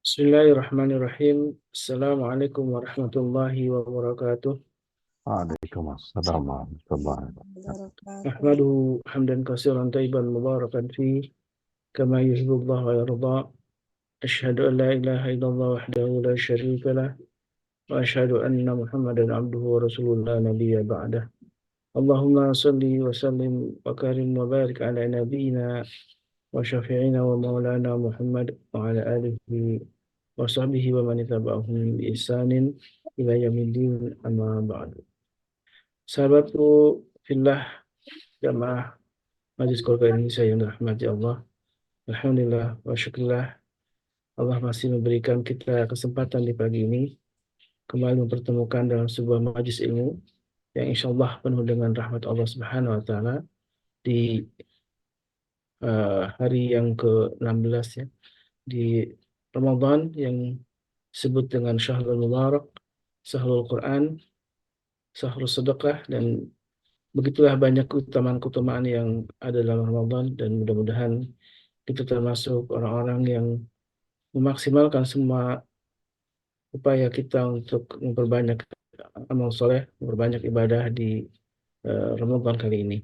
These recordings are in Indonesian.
Bismillahirrahmanirrahim. Assalamualaikum warahmatullahi wabarakatuh. Waalaikumsalam warahmatullahi wabarakatuh. Ahmaduhu hamdan katsiran thayyiban mubarakan fi kama yuhibbullah wa yarda. Asyhadu an la ilaha illallah wahdahu la syarika lah wa asyhadu anna Muhammadan abduhu wa rasuluhu la nabiyya ba'dah. Allahumma salli wa sallim wa karim wa barik ala nabiyyina wa syafi'ina wa maulana Muhammad wa ala alihi wa sahbihi wa man tabi'ahum bi ihsanin ila yaumiddin, amma ba'du. Sahabatku fillah, jamaah Majelis Keluarga Indonesia yang dirahmati Allah. Alhamdulillah wa syukurillah, Allah masih memberikan kita kesempatan di pagi ini kembali mempertemukan dalam sebuah majelis ilmu yang insya Allah penuh dengan rahmat Allah Subhanahu wa taala di hari yang ke-16 ya, di Ramadan yang disebut dengan Syahrul Mubarak, Syahrul Quran, Syahrul Sedekah, dan begitulah banyak keutamaan-keutamaan yang ada dalam Ramadan, dan mudah-mudahan kita termasuk orang-orang yang memaksimalkan semua upaya kita untuk memperbanyak amal soleh, memperbanyak ibadah di Ramadan kali ini.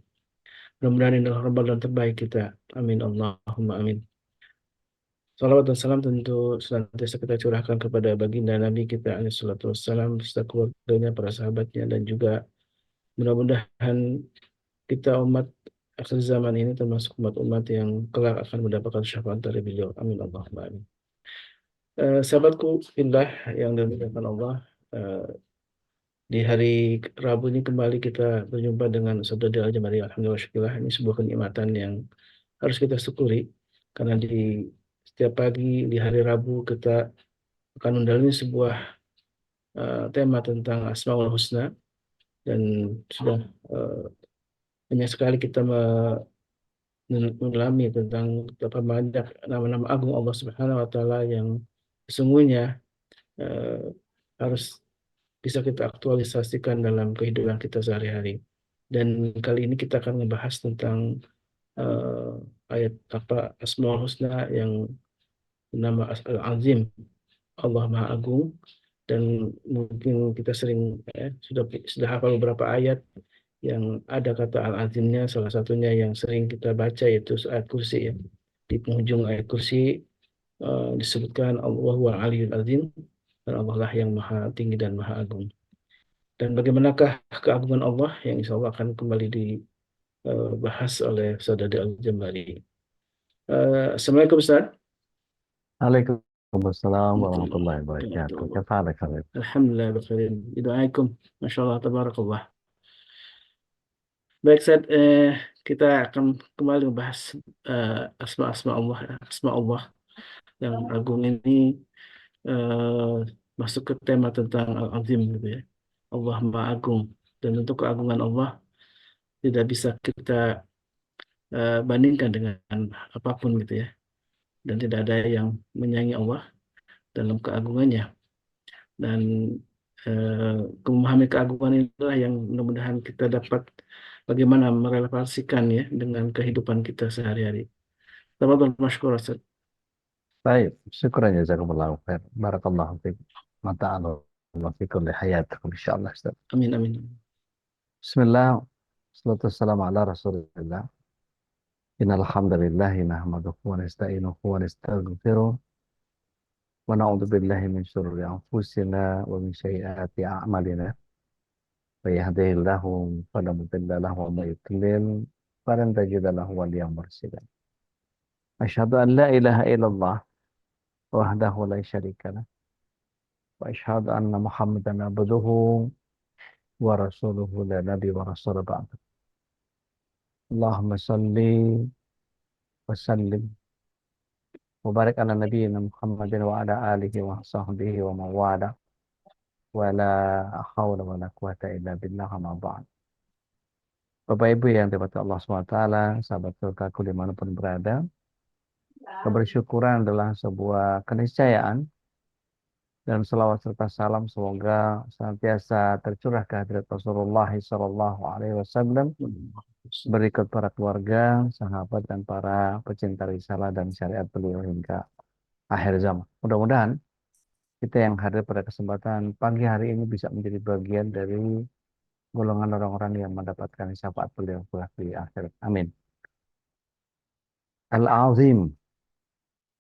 Mudah-mudahan ini adalah Ramadan terbaik kita. Amin Allahumma amin. Salawat dan salam tentu senantiasa kita curahkan kepada baginda Nabi kita alaihi salatu wassalam beserta keluarganya, para sahabatnya, dan juga mudah-mudahan kita umat akhir zaman ini termasuk umat-umat yang kelak akan mendapatkan syafaat dari beliau. Amin Allahumma amin. Sahabatku fillah yang dimuliakan Allah, eh, di hari Rabu ini kembali kita berjumpa dengan Saudara Al-Jamaah. Alhamdulillah syukurlah, ini sebuah kenikmatan yang harus kita syukuri, karena di setiap pagi di hari Rabu kita akan mendalami sebuah tema tentang Asmaul Husna, dan sudah banyak sekali kita mendalami tentang betapa banyak nama-nama agung Allah Subhanahu wa taala yang sesungguhnya eh, harus bisa kita aktualisasikan dalam kehidupan kita sehari-hari. Dan kali ini kita akan membahas tentang ayat apa Asmaul Husna yang nama Al-Azim, Allah Maha Agung. Dan mungkin kita sering sudah hafal beberapa ayat yang ada kata Al-Azimnya. Salah satunya yang sering kita baca yaitu ayat kursi ya. Di penghujung ayat kursi disebutkan Allah wa Aliyul Azim, dan Allah lah yang maha tinggi dan maha agung. Dan bagaimanakah keagungan Allah yang insya Allah akan kembali dibahas oleh Saudara Al-Jambari. Assalamualaikum Ustaz. Waalaikumsalam warahmatullahi wabarakatuh. Kafalak Habib. Alhamdulillah bakhair. Bidu'aikum. Masya Allah, tabarakallah. Baik Ustaz, kita akan kembali membahas asma-asma Allah, asma Allah yang agung ini, eh, masuk ke tema tentang Al-Azim gitu ya. Allah Maha Agung, dan untuk keagungan Allah tidak bisa kita bandingkan dengan apapun gitu ya, dan tidak ada yang menyaingi Allah dalam keagungannya. Dan memahami keagungan inilah yang mudah-mudahan kita dapat bagaimana merelevasikan ya dengan kehidupan kita sehari-hari. Tafadhal masykur Ustaz. Baik, syukran jazakumullahu khair. Barakallahu fiik. Mata'ala wa fi kulli hayatikum insyaallah Ustaz. Amin amin. Bismillah. Wassalatu wassalamu ala Rasulillah. Innal hamdalillahi nahmaduhu wa nasta'inuhu wa nastaghfiruh. Wa na'udzu billahi min syururi anfusina wa min sayyiati a'malina. May yahdihillahu fala mudilla lahu wa may yudlil falan tajida lahu waliyyan mursyida. Asyhadu an la ilaha illallah wahdahu la syarika lah wa asyhadu anna Muhammadan abduhu wa rasuluhu la nabi wa rasul ba'd. Allahumma salli wa sallim wa barik ala nabiyyina Muhammadin wa ala alihi wa sahbihi wa man wala wa la haula wa la quwata illa billah ma ba'd. Bapak Ibu yang dirahmati Allah SWT, sahabat surgaku dimanapun berada, kebersyukuran adalah sebuah keniscayaan, dan selawat serta salam semoga senantiasa tercurah ke hadirat Rasulullah SAW berikut para keluarga, sahabat, dan para pecinta risalah dan syariat beliau hingga akhir zaman. Mudah-mudahan kita yang hadir pada kesempatan pagi hari ini bisa menjadi bagian dari golongan orang-orang yang mendapatkan syafaat beliau kelak di akhirat. Amin. Al-Azim.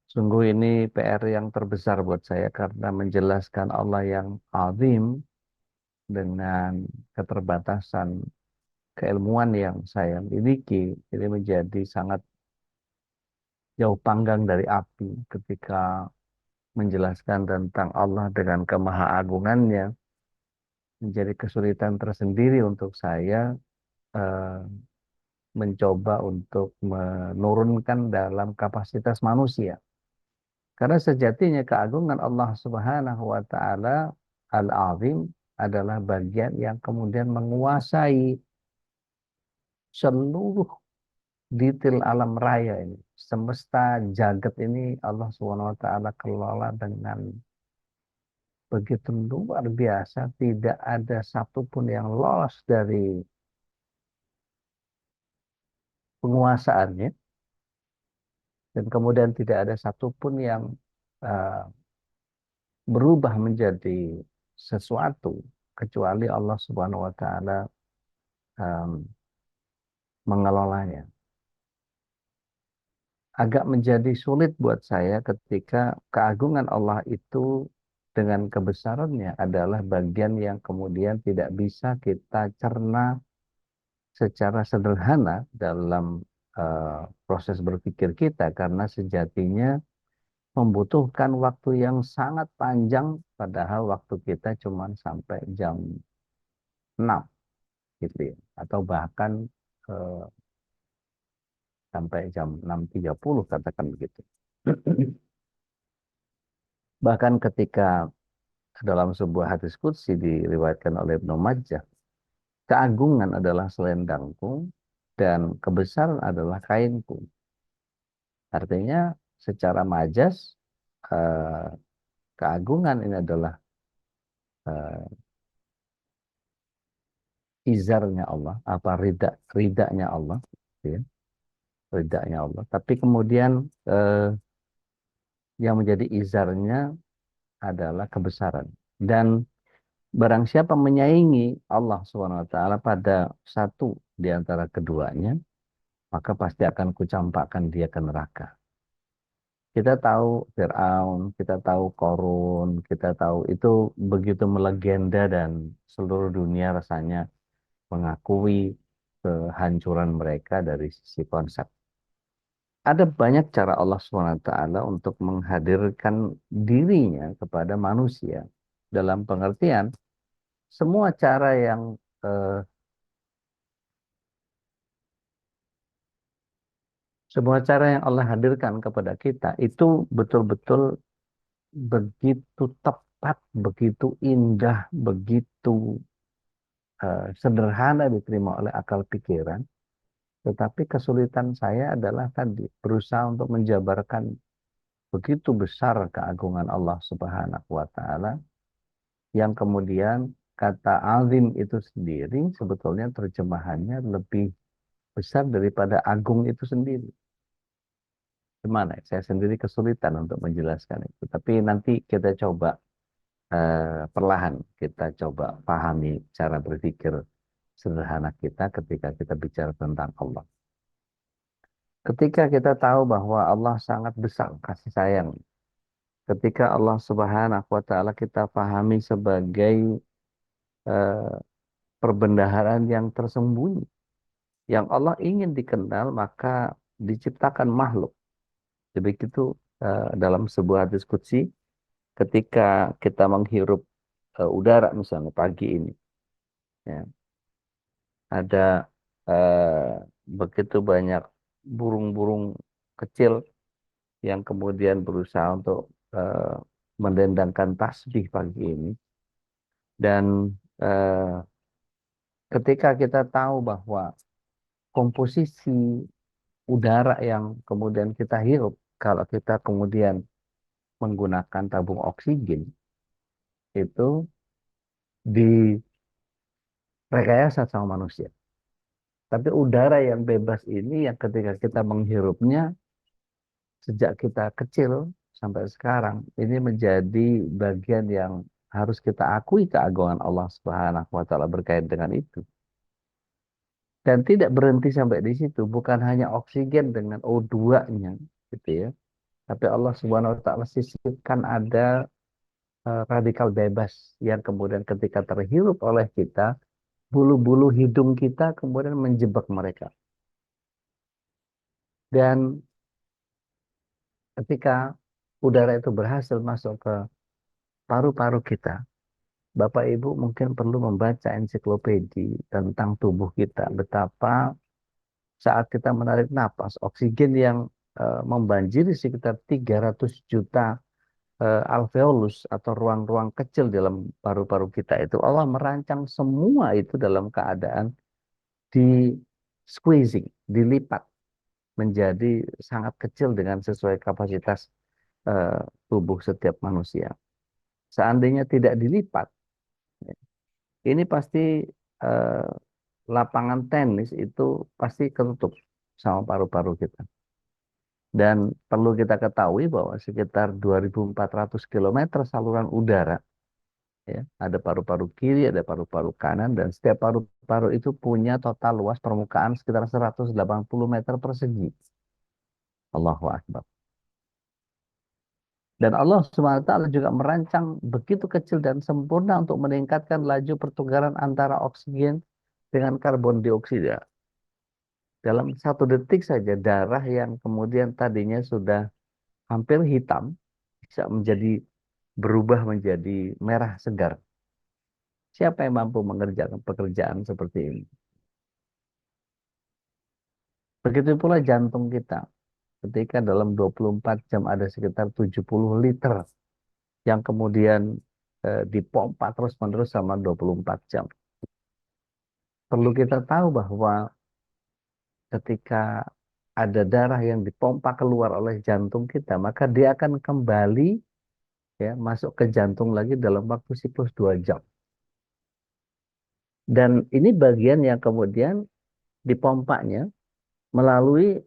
Sungguh ini PR yang terbesar buat saya karena menjelaskan Allah yang azim dengan keterbatasan keilmuan yang saya miliki, ini menjadi sangat jauh panggang dari api ketika menjelaskan tentang Allah dengan kemahaagungannya, menjadi kesulitan tersendiri untuk saya eh, mencoba untuk menurunkan dalam kapasitas manusia. Karena sejatinya keagungan Allah Subhanahu wa taala Al-Azim adalah bagian yang kemudian menguasai seluruh detail alam raya ini. Semesta jagat ini Allah Subhanahu wa taala kelola dengan begitu luar biasa, tidak ada satupun yang lolos dari penguasaannya, dan kemudian tidak ada satupun yang uh, berubah menjadi sesuatu kecuali Allah Subhanahu wa taala um, mengelolanya. Agak menjadi sulit buat saya ketika keagungan Allah itu dengan kebesarannya adalah bagian yang kemudian tidak bisa kita cerna secara sederhana dalam proses berpikir kita karena sejatinya membutuhkan waktu yang sangat panjang padahal waktu kita cuma sampai jam 6 gitu ya atau bahkan eh, sampai jam 6.30 katakan begitu. Bahkan ketika dalam sebuah hadis qudsi diriwayatkan oleh Ibnu Majah, keagungan adalah selendangku dan kebesaran adalah kainku. Artinya secara majas eh, keagungan ini adalah eh, izarnya Allah, apa ridanya Allah, ya, ridanya Allah. Tapi kemudian yang menjadi izarnya adalah kebesaran. Dan barang siapa menyaingi Allah Subhanahu wa taala pada satu di antara keduanya, maka pasti akan kucampakkan dia ke neraka. Kita tahu Fir'aun, kita tahu Korun, kita tahu itu begitu melegenda dan seluruh dunia rasanya mengakui kehancuran mereka dari sisi konsep. Ada banyak cara Allah SWT untuk menghadirkan dirinya kepada manusia. Dalam pengertian, semua cara yang eh, semua cara yang Allah hadirkan kepada kita itu betul-betul begitu tepat, begitu indah, begitu sederhana diterima oleh akal pikiran. Tetapi kesulitan saya adalah tadi berusaha untuk menjabarkan begitu besar keagungan Allah Subhanahu wa taala yang kemudian kata azim itu sendiri sebetulnya terjemahannya lebih besar daripada agung itu sendiri. Gimana? Saya sendiri kesulitan untuk menjelaskan itu. Tapi nanti kita coba perlahan kita coba pahami cara berpikir sederhana kita ketika kita bicara tentang Allah. Ketika kita tahu bahwa Allah sangat besar kasih sayang, ketika Allah Subhanahu wa taala kita pahami sebagai eh, perbendaharaan yang tersembunyi, yang Allah ingin dikenal maka diciptakan makhluk. Begitu dalam sebuah hadis qudsi ketika kita menghirup udara misalnya pagi ini, ya, ada eh, begitu banyak burung-burung kecil yang kemudian berusaha untuk eh, mendendangkan tasbih pagi ini. Dan eh, ketika kita tahu bahwa komposisi udara yang kemudian kita hirup, kalau kita kemudian menggunakan tabung oksigen, itu direkayasa sama manusia. Tapi udara yang bebas ini yang ketika kita menghirupnya sejak kita kecil sampai sekarang ini menjadi bagian yang harus kita akui keagungan Allah Subhanahu wa taala berkait dengan itu. Dan tidak berhenti sampai di situ, bukan hanya oksigen dengan O2-nya gitu ya. Tapi Allah Subhanahu wa taala sisipkan ada radikal bebas yang kemudian ketika terhirup oleh kita, bulu-bulu hidung kita kemudian menjebak mereka. Dan ketika udara itu berhasil masuk ke paru-paru kita, Bapak Ibu mungkin perlu membaca ensiklopedi tentang tubuh kita, betapa saat kita menarik napas, oksigen yang membanjiri sekitar 300 juta alveolus atau ruang-ruang kecil dalam paru-paru kita itu, Allah merancang semua itu dalam keadaan di squeezing, dilipat menjadi sangat kecil dengan sesuai kapasitas eh, tubuh setiap manusia. Seandainya tidak dilipat, ini pasti eh, lapangan tenis itu pasti ketutup sama paru-paru kita. Dan perlu kita ketahui bahwa sekitar 2.400 kilometer saluran udara, ya, ada paru-paru kiri, ada paru-paru kanan, dan setiap paru-paru itu punya total luas permukaan sekitar 180 meter persegi. Allahu Akbar. Dan Allah SWT juga merancang begitu kecil dan sempurna untuk meningkatkan laju pertukaran antara oksigen dengan karbon dioksida. Dalam 1 detik saja darah yang kemudian tadinya sudah hampir hitam bisa menjadi berubah menjadi merah segar. Siapa yang mampu mengerjakan pekerjaan seperti ini? Begitu pula jantung kita. Ketika dalam 24 jam ada sekitar 70 liter yang kemudian dipompa terus-menerus sama 24 jam. Perlu kita tahu bahwa ketika ada darah yang dipompa keluar oleh jantung kita, maka dia akan kembali ya masuk ke jantung lagi dalam waktu siklus 2 jam. Dan ini bagian yang kemudian dipompanya melalui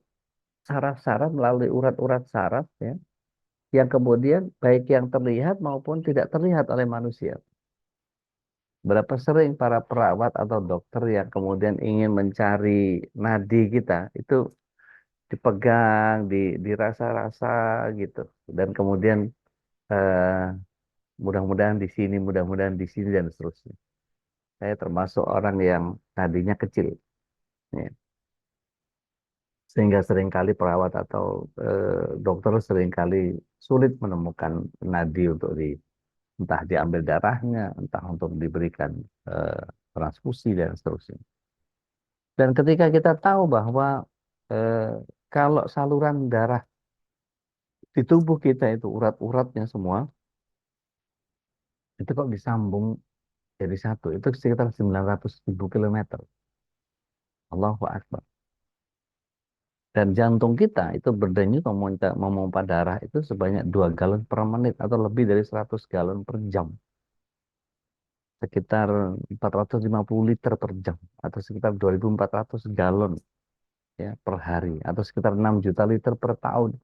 saraf-saraf, melalui urat-urat saraf ya, yang kemudian baik yang terlihat maupun tidak terlihat oleh manusia. Berapa sering para perawat atau dokter yang kemudian ingin mencari nadi kita itu dipegang, dirasa-rasa gitu, dan kemudian eh, mudah-mudahan di sini, mudah-mudahan di sini dan seterusnya. Saya termasuk orang yang nadinya kecil, ya. Sehingga seringkali perawat atau dokter seringkali sulit menemukan nadi untuk entah diambil darahnya, entah untuk diberikan eh, transfusi dan seterusnya. Dan ketika kita tahu bahwa eh, kalau saluran darah di tubuh kita itu urat-uratnya semua itu kok disambung jadi satu, itu sekitar 900.000 kilometer. Allahu Akbar. Dan jantung kita itu berdenyut memompa darah itu sebanyak 2 galon per menit atau lebih dari 100 galon per jam. Sekitar 450 liter per jam atau sekitar 2.400 galon ya per hari atau sekitar 6 juta liter per tahun.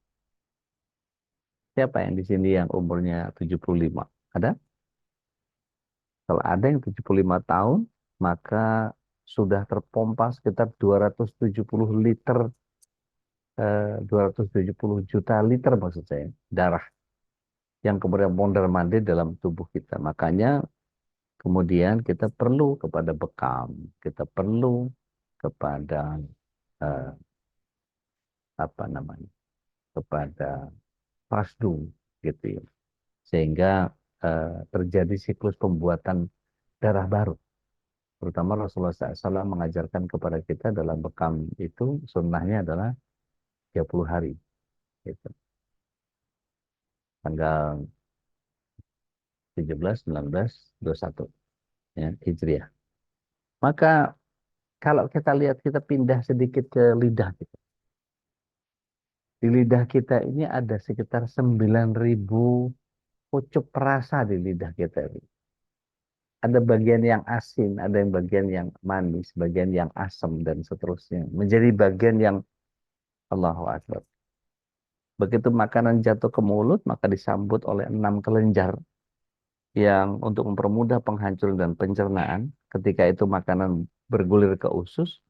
Siapa yang di sini yang umurnya 75? Ada? Kalau ada yang 75 tahun, maka sudah terpompa sekitar 270 liter, 270 juta liter maksud saya, darah yang kemudian mondar-mandir dalam tubuh kita. Makanya kemudian kita perlu kepada bekam, kita perlu kepada eh, apa namanya, kepada pasdu gitu ya. Sehingga terjadi siklus pembuatan darah baru. Terutama Rasulullah SAW mengajarkan kepada kita dalam bekam itu sunnahnya adalah 30 hari. Gitu. Tanggal 17, 19, 21 ya, Hijriah. Maka kalau kita lihat kita pindah sedikit ke lidah kita. Di lidah kita ini ada sekitar 9.000 pucuk perasa di lidah kita ini. ada bagian yang asin, ada yang bagian yang manis, bagian yang asam dan seterusnya. Menjadi bagian yang Allahu Akbar. Begitu makanan jatuh ke mulut, maka disambut oleh 6 kelenjar yang untuk mempermudah penghancuran dan pencernaan. Ketika itu makanan bergulir ke usus,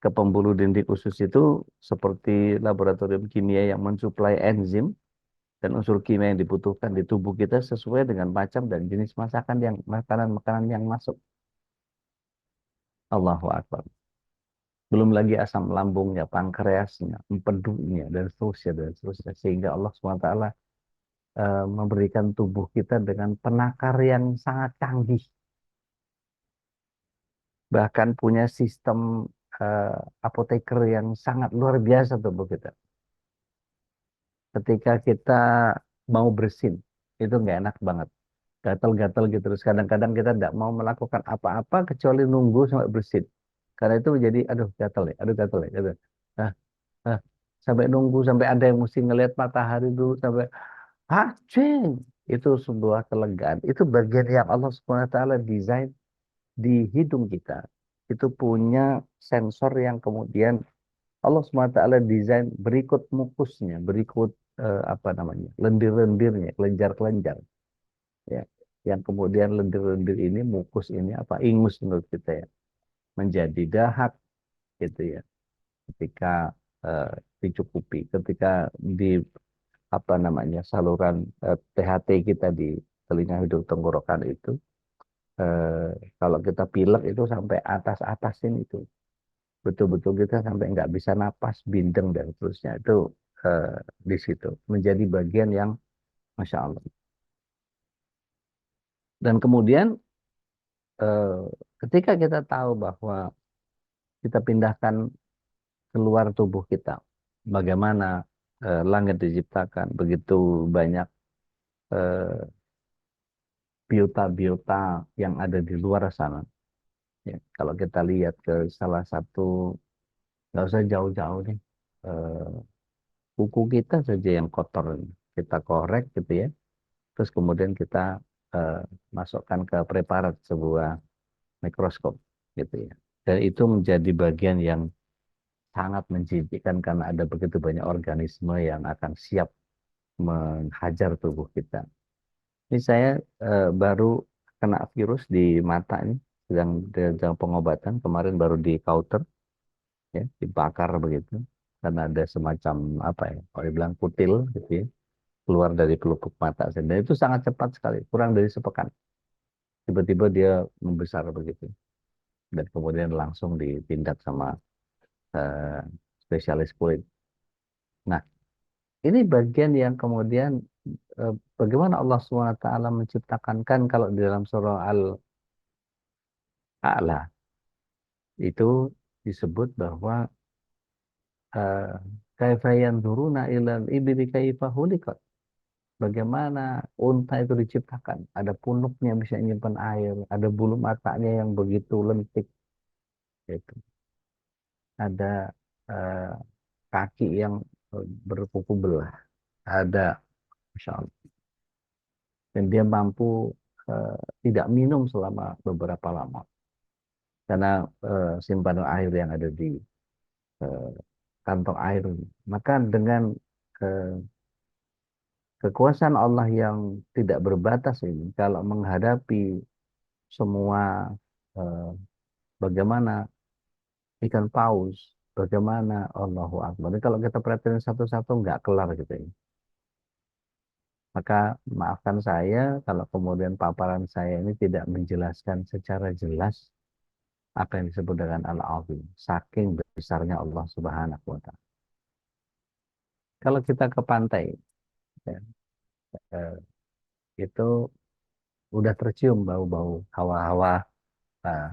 ke pembuluh dinding usus itu seperti laboratorium kimia yang mensuplai enzim dan unsur kimia yang dibutuhkan di tubuh kita sesuai dengan macam dan jenis masakan yang makanan-makanan yang masuk. Allahu Akbar. Belum lagi asam lambungnya, pankreasnya, empedunya, dan seterusnya, dan seterusnya. Sehingga Allah SWT memberikan tubuh kita dengan penakar yang sangat canggih. Bahkan punya sistem eh, apoteker yang sangat luar biasa tubuh kita. Ketika kita mau bersin, itu nggak enak banget. Gatal-gatal gitu. Terus kadang-kadang kita tidak mau melakukan apa-apa kecuali nunggu sampai bersin. Karena itu menjadi, aduh gatal ya, aduh gatal ya. Gitu. Nah, nah, sampai nunggu, sampai ada yang mesti ngelihat matahari dulu, sampai, cing, itu sebuah kelegaan. Itu bagian yang Allah SWT desain di hidung kita. Itu punya sensor yang kemudian Allah SWT desain berikut mukusnya, berikut apa namanya, lendir-lendirnya, kelenjar-kelenjar, ya, yang kemudian lendir-lendir ini, mukus ini, apa, ingus menurut kita ya, menjadi dahak gitu ya, ketika eh, dicukupi, ketika di apa namanya, saluran THT kita di telinga hidung tenggorokan itu, kalau kita pilek itu sampai atas-atasin itu, betul-betul kita sampai nggak bisa napas, bindeng dan seterusnya itu eh, di situ menjadi bagian yang Masya Allah. Dan kemudian eh, ketika kita tahu bahwa kita pindahkan keluar tubuh kita, bagaimana langit diciptakan, begitu banyak eh, biota-biota yang ada di luar sana. Ya, kalau kita lihat ke salah satu, nggak usah jauh-jauh nih, eh, kuku kita saja yang kotor, kita korek gitu ya, terus kemudian kita eh, masukkan ke preparat sebuah mikroskop gitu ya. Dan itu menjadi bagian yang sangat menjijikkan karena ada begitu banyak organisme yang akan siap menghajar tubuh kita. Ini saya baru kena virus di mata ini, sedang pengobatan, kemarin baru di counter, ya, dibakar begitu. Karena ada semacam apa ya, kalau dibilang kutil gitu ya, keluar dari pelupuk mata saya. Dan itu sangat cepat sekali, kurang dari sepekan. Tiba-tiba dia membesar begitu. Dan kemudian langsung ditindak sama eh, spesialis kulit. Nah, ini bagian yang kemudian bagaimana Allah SWT menciptakan, kan kalau di dalam surah Al-A'la itu disebut bahwa eh, kaifa yanzuruna ilal ibli kaifa khuliqat. Bagaimana unta itu diciptakan. Ada punuknya bisa nyimpan air, ada bulu matanya yang begitu lentik, gitu. Ada eh, kaki yang berkuku belah, ada, Masya Allah. Dan dia mampu eh, tidak minum selama beberapa lama karena simpanan air yang ada di eh, kantong air. Maka dengan eh, kekuasaan Allah yang tidak berbatas ini, kalau menghadapi semua eh, bagaimana ikan paus, bagaimana Allahu Akbar. Jadi kalau kita perhatiin satu-satu nggak kelar gitu ya. Maka maafkan saya kalau kemudian paparan saya ini tidak menjelaskan secara jelas apa yang disebut dengan Al-Azim. Saking besarnya Allah Subhanahu wa Ta'ala. Kalau kita ke pantai, ya, eh, itu udah tercium bau-bau hawa-hawa eh,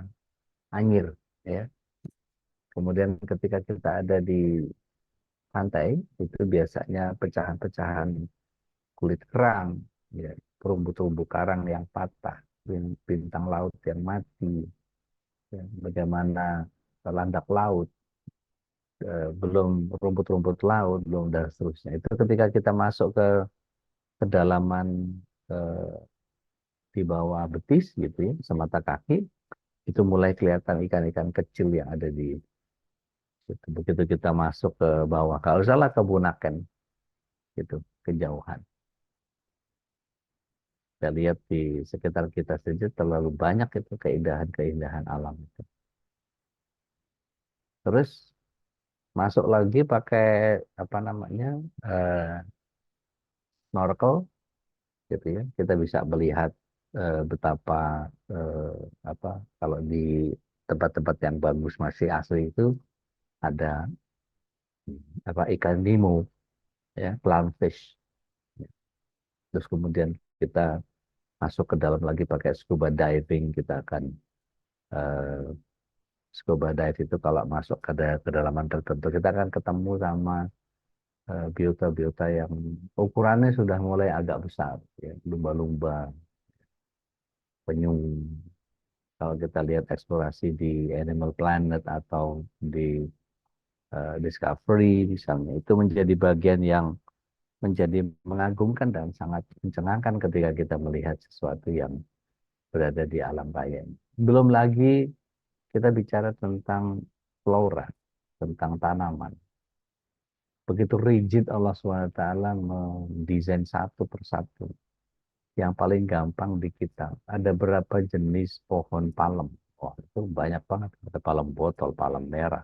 anyir, ya. Kemudian ketika kita ada di pantai, itu biasanya pecahan-pecahan kulit kerang, ya, terumbu-terumbu karang yang patah, bintang laut yang mati, ya, bagaimana landak laut, belum rumput-rumput laut, belum dan seterusnya. Itu ketika kita masuk ke kedalaman di bawah betis gitu ya, semata kaki, itu mulai kelihatan ikan-ikan kecil yang ada di situ. Begitu kita masuk ke bawah, kalau salah ke Bunaken, gitu, kejauhan. Kita lihat di sekitar kita saja terlalu banyak itu keindahan-keindahan alam itu. Terus masuk lagi pakai apa namanya eh, snorkel gitu ya. Kita bisa melihat betapa eh, apa kalau di tempat-tempat yang bagus masih asli itu ada apa ikan nemo ya, clownfish. Terus kemudian kita masuk ke dalam lagi pakai scuba diving, kita akan eh, scuba dive itu kalau masuk ke kedalaman tertentu kita akan ketemu sama biota-biota yang ukurannya sudah mulai agak besar ya, lumba-lumba, penyu. Kalau kita lihat eksplorasi di Animal Planet atau di Discovery misalnya, itu menjadi bagian yang menjadi mengagumkan dan sangat mencengangkan ketika kita melihat sesuatu yang berada di alam raya ini. Belum lagi kita bicara tentang flora, tentang tanaman. Begitu rigid Allah SWT mendesain satu persatu. Yang paling gampang di kita, ada berapa jenis pohon palem. Wah, itu banyak banget. Ada palem botol, palem merah,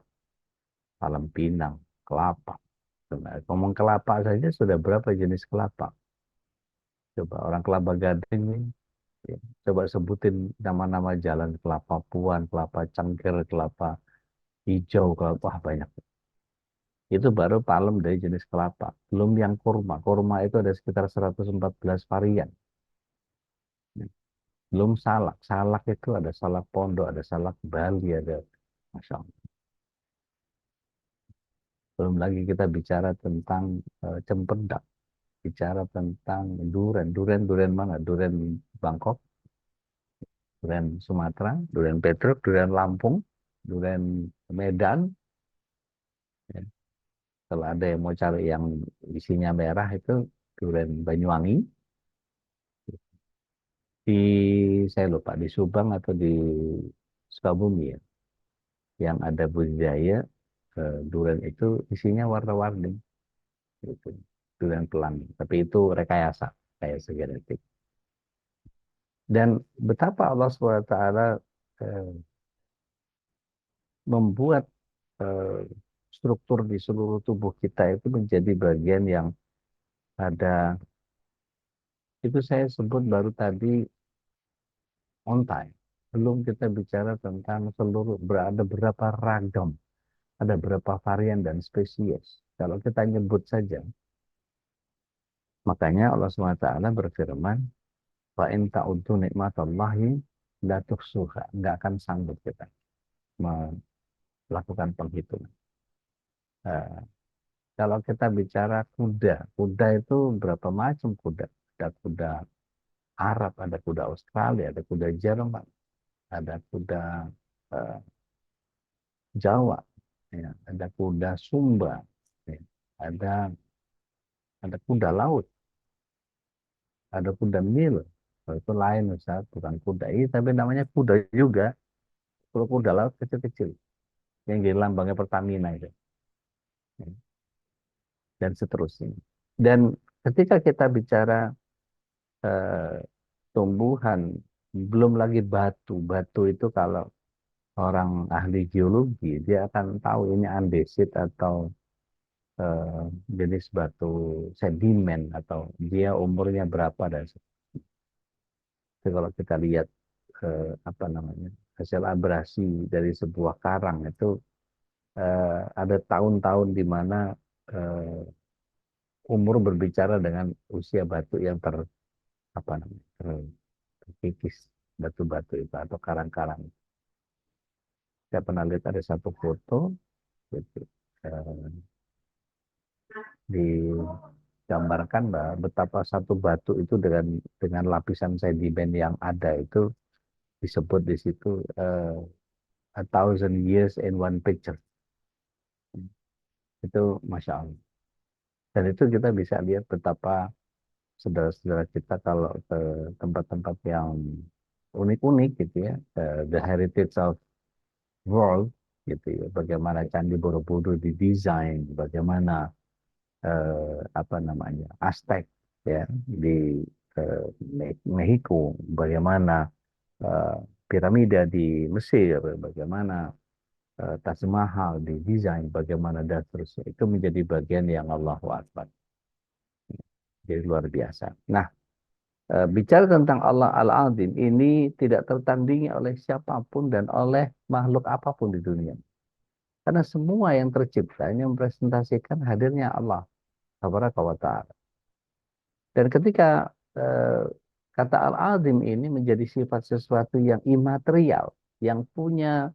palem pinang, kelapa. Nah, ngomong kelapa saja sudah berapa jenis kelapa. Coba orang Kelapa Gading nih, ya, coba sebutin nama-nama jalan kelapa puan, kelapa cengkir, kelapa hijau, kelapa, wah banyak. Itu baru palem dari jenis kelapa. Belum yang kurma. Kurma itu ada sekitar 114 varian. Belum salak. Salak itu ada salak pondok, ada salak Bali, ada Masya Allah. Belum lagi kita bicara tentang cempedak, bicara tentang durian. Durian, durian mana? Durian Bangkok, durian Sumatera, durian Petruk, durian Lampung, durian Medan. Ya. Kalau ada yang mau cari yang isinya merah itu durian Banyuwangi. Di saya lupa di Subang atau di Sukabumi ya, yang ada budidaya durian itu isinya warna-warni gitu. Durian pelangi, tapi itu rekayasa, rekayasa genetik. Dan betapa Allah SWT membuat eh, struktur di seluruh tubuh kita itu menjadi bagian yang ada, itu saya sebut baru tadi on time. Belum kita bicara tentang seluruh, berada berapa ragam, ada berapa varian dan spesies. Kalau kita nyebut saja, makanya Allah SWT berfirman, Wa in ta'udzu nikmatallahi la tuhsuha. Nggak akan sanggup kita melakukan penghitungan. Eh, kalau kita bicara kuda, kuda itu berapa macam kuda? Ada kuda Arab, ada kuda Australia, ada kuda Jerman, ada kuda eh, Jawa, ya, ada kuda Sumba, ya, ada ada kuda laut, ada kuda Nil. Kalau itu lain, Ustaz, bukan kuda ini, tapi namanya kuda juga. Kalau kuda laut kecil-kecil, yang jadi lambangnya Pertamina itu, ya, dan seterusnya. Dan ketika kita bicara eh, tumbuhan, belum lagi batu. Batu itu kalau orang ahli geologi, dia akan tahu ini andesit atau eh, jenis batu sedimen atau dia umurnya berapa dan seterusnya. Kalau kita lihat apa namanya hasil abrasi dari sebuah karang itu ada tahun-tahun di mana eh, umur berbicara dengan usia batu yang apa namanya terkikis, batu-batu itu atau karang-karang. Saya pernah lihat ada satu foto gitu, eh, digambarkan bahwa betapa satu batu itu dengan lapisan sedimen yang ada itu disebut di situ a thousand years in one picture. Itu Masya Allah. Dan itu kita bisa lihat betapa saudara-saudara kita kalau ke tempat-tempat yang unik-unik gitu ya, the heritage of world gitu ya, bagaimana Candi Borobudur didesain, bagaimana apa namanya Aztec ya di Meksiko, bagaimana eh, piramida di Mesir, bagaimana Taj Mahal didesain, bagaimana dan seterusnya itu menjadi bagian yang Allahu Akbar, jadi luar biasa. Nah, bicara tentang Allah Al-Azim ini tidak tertandingi oleh siapapun dan oleh makhluk apapun di dunia. Karena semua yang tercipta ini mempresentasikan hadirnya Allah Tabaraka wa Ta'ala. Dan ketika kata Al-Azim ini menjadi sifat sesuatu yang imaterial, yang punya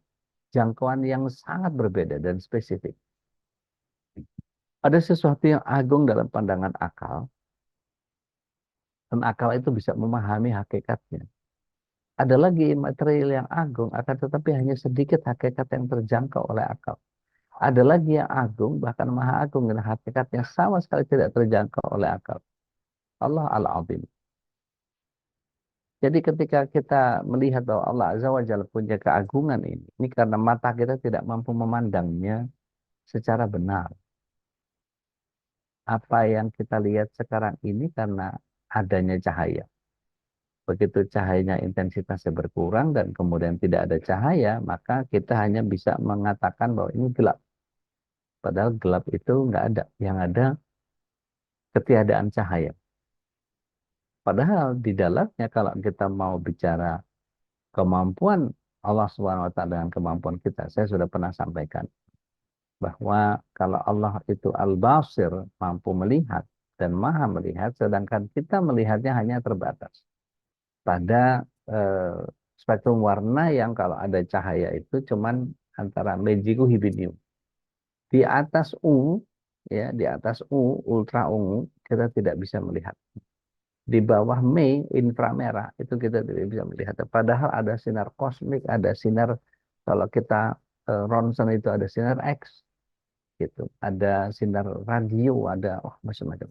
jangkauan yang sangat berbeda dan spesifik. Ada sesuatu yang agung dalam pandangan akal, dan akal itu bisa memahami hakikatnya. Ada lagi material yang agung, akan tetapi hanya sedikit hakikat yang terjangkau oleh akal. Ada lagi yang agung, bahkan maha agung, dan hakikatnya sama sekali tidak terjangkau oleh akal. Allah Al-Azim. Jadi ketika kita melihat bahwa Allah Azza wa Jalla punya keagungan ini karena mata kita tidak mampu memandangnya secara benar. Apa yang kita lihat sekarang ini karena adanya cahaya. Begitu cahayanya intensitasnya berkurang dan kemudian tidak ada cahaya, maka kita hanya bisa mengatakan bahwa ini gelap. Padahal gelap itu nggak ada. Yang ada ketiadaan cahaya. Padahal di dalamnya kalau kita mau bicara kemampuan Allah SWT dengan kemampuan kita, saya sudah pernah sampaikan bahwa kalau Allah itu Al-Basir, mampu melihat dan maha melihat, sedangkan kita melihatnya hanya terbatas pada spektrum warna yang kalau ada cahaya itu cuman antara magiku hibinium. Di atas ya di atas ultra ungu kita tidak bisa melihat. Di bawah inframerah itu kita tidak bisa melihat. Padahal ada sinar kosmik, ada sinar kalau kita ronsen itu ada sinar X gitu, ada sinar radio, ada macam-macam.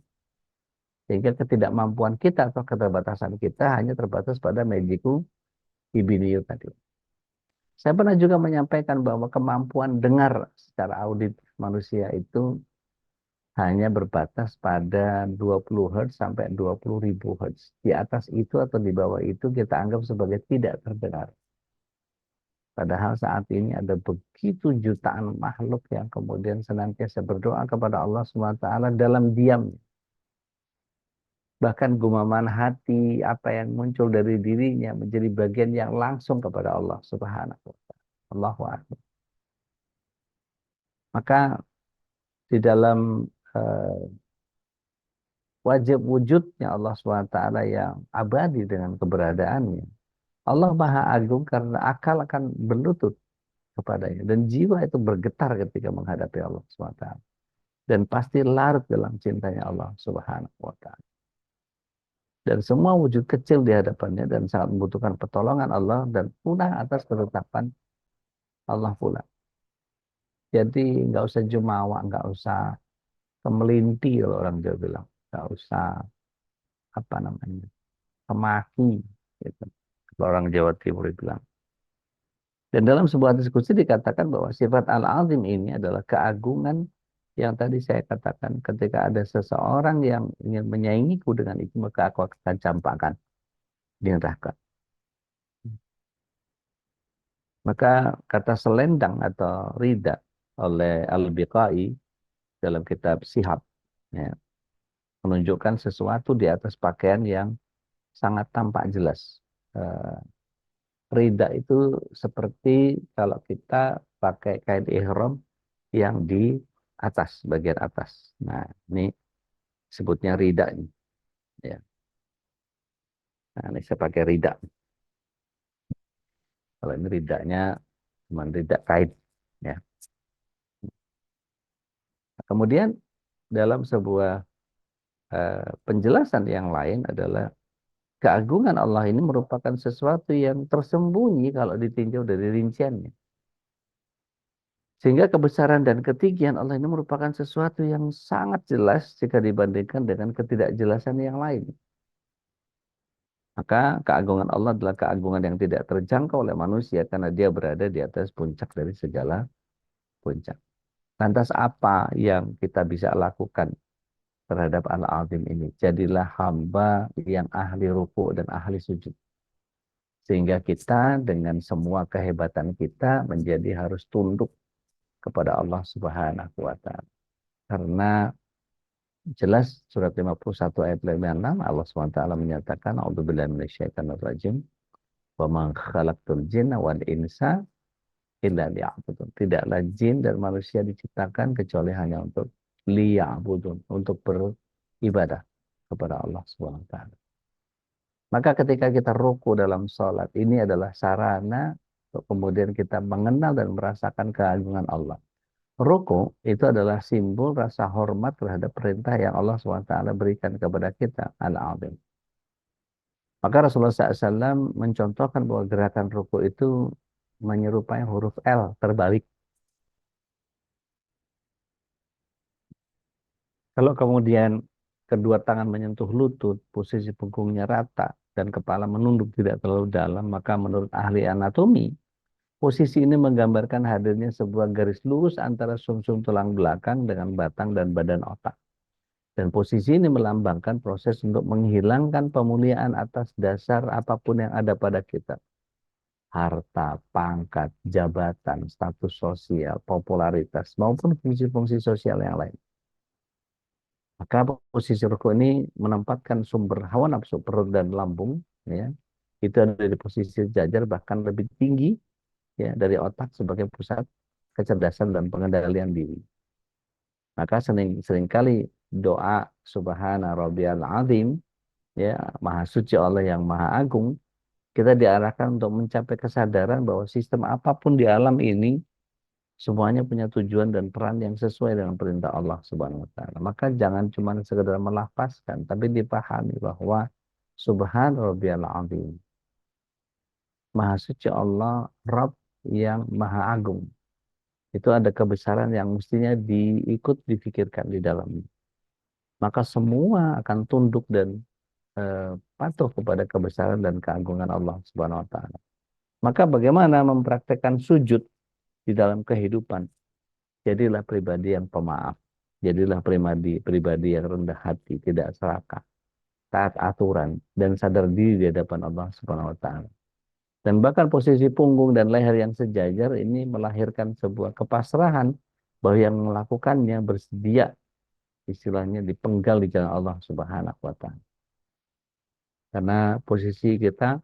Sehingga ketidakmampuan kita atau keterbatasan kita hanya terbatas pada magiku hibinium tadi. Saya pernah juga menyampaikan bahwa kemampuan dengar secara audit manusia itu hanya berbatas pada 20 Hz sampai 20.000 Hz. Di atas itu atau di bawah itu kita anggap sebagai tidak terdengar. Padahal saat ini ada begitu jutaan makhluk yang kemudian senantiasa berdoa kepada Allah SWT dalam diam. Bahkan gumaman hati, apa yang muncul dari dirinya menjadi bagian yang langsung kepada Allah Subhanahu wa Ta'ala. Allahu Akbar. Maka di dalam eh, wajib wujudnya Allah SWT yang abadi dengan keberadaannya. Allah Maha Agung karena akal akan berlutut kepadanya. Dan jiwa itu bergetar ketika menghadapi Allah SWT. Dan pasti larut dalam cintanya Allah Subhanahu wa Ta'ala. Dan semua wujud kecil di hadapannya dan sangat membutuhkan pertolongan Allah dan punah atas ketetapan Allah pula. Jadi nggak usah jumawa, nggak usah kemelinti kalau orang Jawa bilang. Nggak usah apa namanya kemaki gitu. Kalau orang Jawa Timur bilang. Dan dalam sebuah diskusi dikatakan bahwa sifat al-azim ini adalah keagungan yang tadi saya katakan ketika ada seseorang yang ingin menyaingiku dengan itu maka aku akan campakkan di neraka. Maka kata selendang atau rida oleh Al-Biqai dalam kitab Sihab ya, menunjukkan sesuatu di atas pakaian yang sangat tampak jelas. Eh, Rida itu seperti kalau kita pakai kain ihram yang di atas, bagian atas. Nah, ini sebutnya rida ini. Ya. Nah, ini saya pakai rida. Kalau ini ridanya cuma rida kain. Ya. Kemudian dalam sebuah penjelasan yang lain adalah keagungan Allah ini merupakan sesuatu yang tersembunyi kalau ditinjau dari rinciannya. Sehingga kebesaran dan ketinggian Allah ini merupakan sesuatu yang sangat jelas jika dibandingkan dengan ketidakjelasan yang lain. Maka keagungan Allah adalah keagungan yang tidak terjangkau oleh manusia karena dia berada di atas puncak dari segala puncak. Lantas apa yang kita bisa lakukan terhadap Al-Azim ini? Jadilah hamba yang ahli ruku dan ahli sujud. Sehingga kita dengan semua kehebatan kita menjadi harus tunduk kepada Allah Subhanahu wa taala. Karena jelas surat 51 ayat 56 Allah SWT menyatakan a'udzubillahi minasyaitonir rajim wa ma khalaqtul jinna wal insa illa liya'budun. Tidaklah jin dan manusia diciptakan kecuali hanya untuk liya'budun, untuk beribadah kepada Allah Subhanahu wa taala. Maka ketika kita ruku dalam sholat, ini adalah sarana untuk kemudian kita mengenal dan merasakan keagungan Allah. Ruku itu adalah simbol rasa hormat terhadap perintah yang Allah SWT berikan kepada kita, Al-Azim. Maka Rasulullah SAW mencontohkan bahwa gerakan ruku itu menyerupai huruf L terbalik. Kalau kemudian kedua tangan menyentuh lutut, posisi punggungnya rata, dan kepala menunduk tidak terlalu dalam, maka menurut ahli anatomi, posisi ini menggambarkan hadirnya sebuah garis lurus antara sumsum tulang belakang dengan batang dan badan otak. Dan posisi ini melambangkan proses untuk menghilangkan pemuliaan atas dasar apapun yang ada pada kita. Harta, pangkat, jabatan, status sosial, popularitas, maupun fungsi-fungsi sosial yang lain. Maka posisi ruku ini menempatkan sumber hawa nafsu perut dan lambung, ya, itu ada di posisi sejajar bahkan lebih tinggi, ya, dari otak sebagai pusat kecerdasan dan pengendalian diri. Maka seringkali doa Subhana Rabbiyal Azim, ya, Maha Suci Allah yang Maha Agung, kita diarahkan untuk mencapai kesadaran bahwa sistem apapun di alam ini semuanya punya tujuan dan peran yang sesuai dengan perintah Allah Subhanahu wa taala. Maka jangan cuma sekedar melafazkan, tapi dipahami bahwa Subhan Rabbiyal Azim. Maha suci Allah, Rabb yang Maha Agung. Itu ada kebesaran yang mestinya diikut difikirkan di dalamnya. Maka semua akan tunduk dan patuh kepada kebesaran dan keagungan Allah Subhanahu wa taala. Maka bagaimana mempraktekkan sujud di dalam kehidupan? Jadilah pribadi yang pemaaf. Jadilah pribadi yang rendah hati, tidak serakah, taat aturan, dan sadar diri di hadapan Allah Subhanahu wa taala. Dan bahkan posisi punggung dan leher yang sejajar ini melahirkan sebuah kepasrahan bahwa yang melakukannya bersedia istilahnya dipenggal di jalan Allah Subhanahu wa taala. Karena posisi kita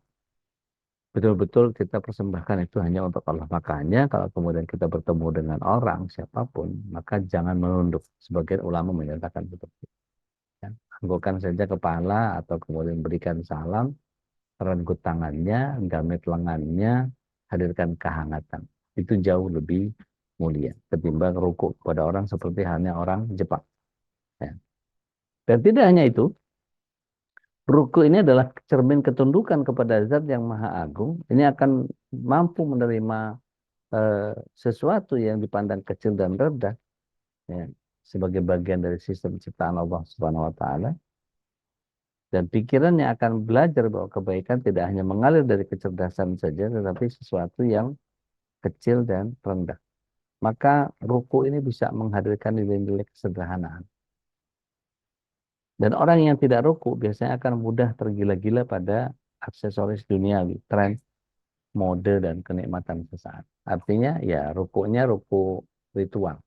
betul-betul kita persembahkan itu hanya untuk Allah. Makanya kalau kemudian kita bertemu dengan orang siapapun, maka jangan menunduk. Sebagian ulama menyatakan seperti itu. Ya. Anggukkan saja kepala atau kemudian berikan salam, renggut tangannya, gamit lengannya, hadirkan kehangatan. Itu jauh lebih mulia ketimbang ruku kepada orang seperti hanya orang Jepang. Ya. Dan tidak hanya itu, ruku ini adalah cermin ketundukan kepada Zat yang Maha Agung. Ini akan mampu menerima sesuatu yang dipandang kecil dan rendah, ya, sebagai bagian dari sistem ciptaan Allah Subhanahu wa taala. Dan pikirannya akan belajar bahwa kebaikan tidak hanya mengalir dari kecerdasan saja, tetapi sesuatu yang kecil dan rendah. Maka ruku ini bisa menghadirkan nilai-nilai kesederhanaan. Dan orang yang tidak ruku biasanya akan mudah tergila-gila pada aksesoris duniawi, tren, mode, dan kenikmatan sesaat. Artinya ya rukunya ruku ritual.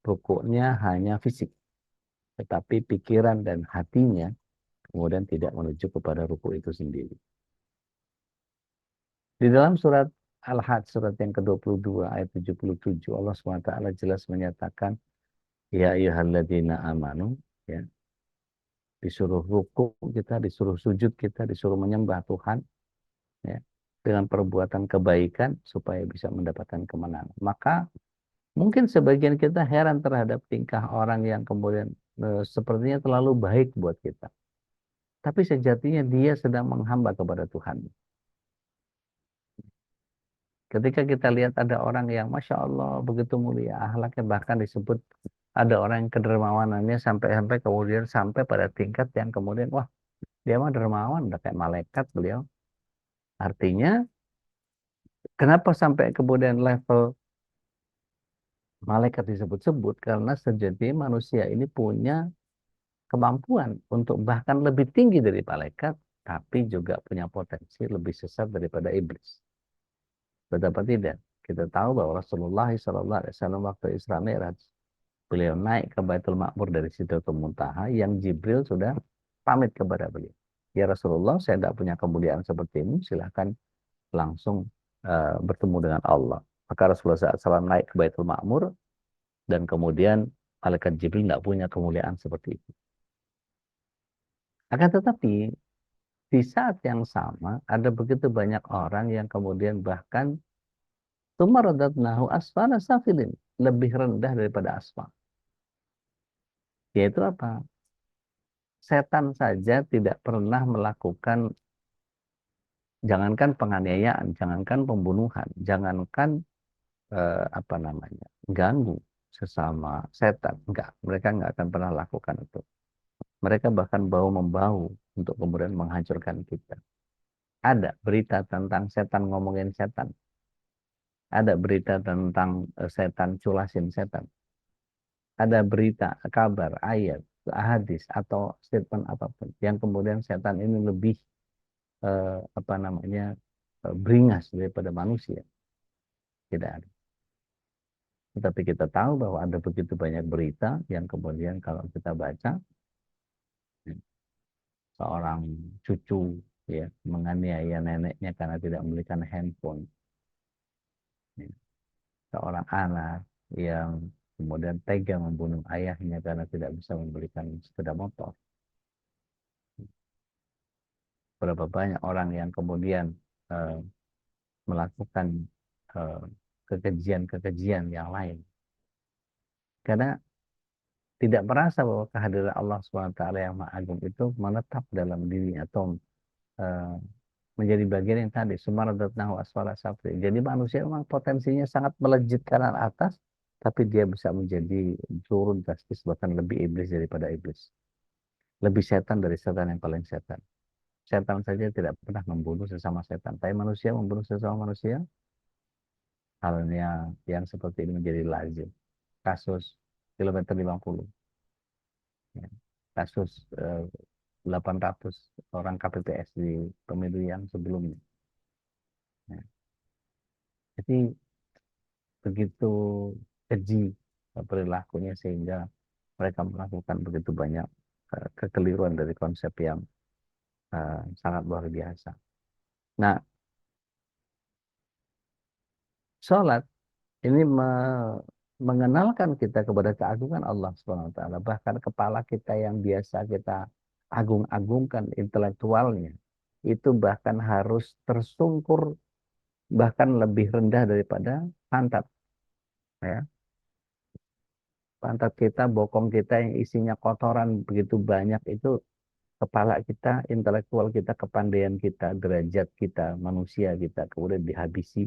Rukunya hanya fisik. Tetapi pikiran dan hatinya kemudian tidak menuju kepada ruku itu sendiri. Di dalam surat Al-Hajj, surat yang ke-22 ayat 77, Allah SWT jelas menyatakan, ya ayyuhalladzina amanu, ya, disuruh ruku kita, disuruh sujud kita, disuruh menyembah Tuhan, ya, dengan perbuatan kebaikan supaya bisa mendapatkan kemenangan. Maka mungkin sebagian kita heran terhadap tingkah orang yang kemudian sepertinya terlalu baik buat kita. Tapi sejatinya dia sedang menghamba kepada Tuhan. Ketika kita lihat ada orang yang Masya Allah begitu mulia akhlaknya, bahkan disebut ada orang yang kedermawanannya sampai-sampai kemudian sampai pada tingkat yang kemudian wah dia mah dermawan udah kayak malaikat beliau. Artinya kenapa sampai kemudian level malaikat disebut-sebut? Karena sejati manusia ini punya kemampuan untuk bahkan lebih tinggi dari malaikat, tapi juga punya potensi lebih sesat daripada iblis. Betapa tidak? Kita tahu bahwa Rasulullah SAW waktu Isra Mi'raj, beliau naik ke Baitul Ma'mur dari Sidratul Muntaha yang Jibril sudah pamit kepada beliau. Ya Rasulullah, saya tidak punya kemuliaan seperti ini, silahkan langsung bertemu dengan Allah. Maka Rasulullah SAW naik ke Baitul Ma'mur dan kemudian malaikat Jibril tidak punya kemuliaan seperti itu. Akan tetapi di saat yang sama ada begitu banyak orang yang kemudian bahkan tsumma asfala safilin, lebih rendah daripada asfal. Yaitu apa? Setan saja tidak pernah melakukan, jangankan penganiayaan, jangankan pembunuhan, jangankan apa namanya, ganggu sesama setan. Enggak, mereka enggak akan pernah lakukan itu. Mereka bahkan bahu-membahu untuk kemudian menghancurkan kita. Ada berita tentang setan ngomongin setan. Ada berita tentang setan culasin setan. Ada berita, kabar, ayat, hadis atau statement apapun yang kemudian setan ini lebih apa namanya beringas daripada manusia. Tidak ada. Tetapi kita tahu bahwa ada begitu banyak berita yang kemudian kalau kita baca, seorang cucu ya menganiaya neneknya karena tidak membelikan handphone, ya. Seorang anak yang kemudian tega membunuh ayahnya karena tidak bisa membelikan sepeda motor. Berapa banyak orang yang kemudian eh, melakukan eh, kekejian-kekejian yang lain karena tidak merasa bahwa kehadiran Allah SWT yang Maha Agung itu menetap dalam diri atau eh, menjadi bagian yang tadi sumaradatnahu asfala safli. Jadi manusia memang potensinya sangat melejit kanan atas, tapi dia bisa menjadi turun drastis bahkan lebih iblis daripada iblis, lebih setan dari setan yang paling setan. Setan saja tidak pernah membunuh sesama setan, tapi manusia membunuh sesama manusia, halnya yang seperti ini menjadi lazim. Kasus kilometer 50, ya. Kasus 800 orang KPPS di pemilu yang sebelumnya. Ya. Jadi begitu keji perilakunya sehingga mereka melakukan begitu banyak kekeliruan dari konsep yang sangat luar biasa. Nah, sholat ini mengenalkan kita kepada keagungan Allah Subhanahu wa taala. Bahkan kepala kita yang biasa kita agung-agungkan intelektualnya itu bahkan harus tersungkur bahkan lebih rendah daripada pantat, ya. Pantat kita, bokong kita yang isinya kotoran begitu banyak itu kepala kita, intelektual kita, kepandaian kita, derajat kita, manusia kita kemudian dihabisi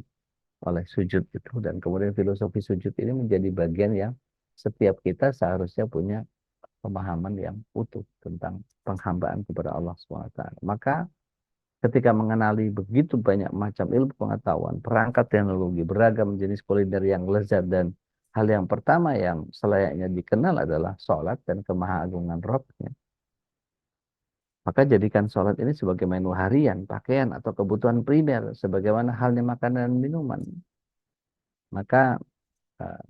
oleh sujud itu, dan kemudian filosofi sujud ini menjadi bagian yang setiap kita seharusnya punya pemahaman yang utuh tentang penghambaan kepada Allah SWT. Maka ketika mengenali begitu banyak macam ilmu pengetahuan, perangkat teknologi, beragam jenis kuliner yang lezat, dan hal yang pertama yang selayaknya dikenal adalah sholat dan kemahagungan Rabbnya. Maka jadikan sholat ini sebagai menu harian, pakaian, atau kebutuhan primer, sebagaimana halnya makanan dan minuman. Maka uh,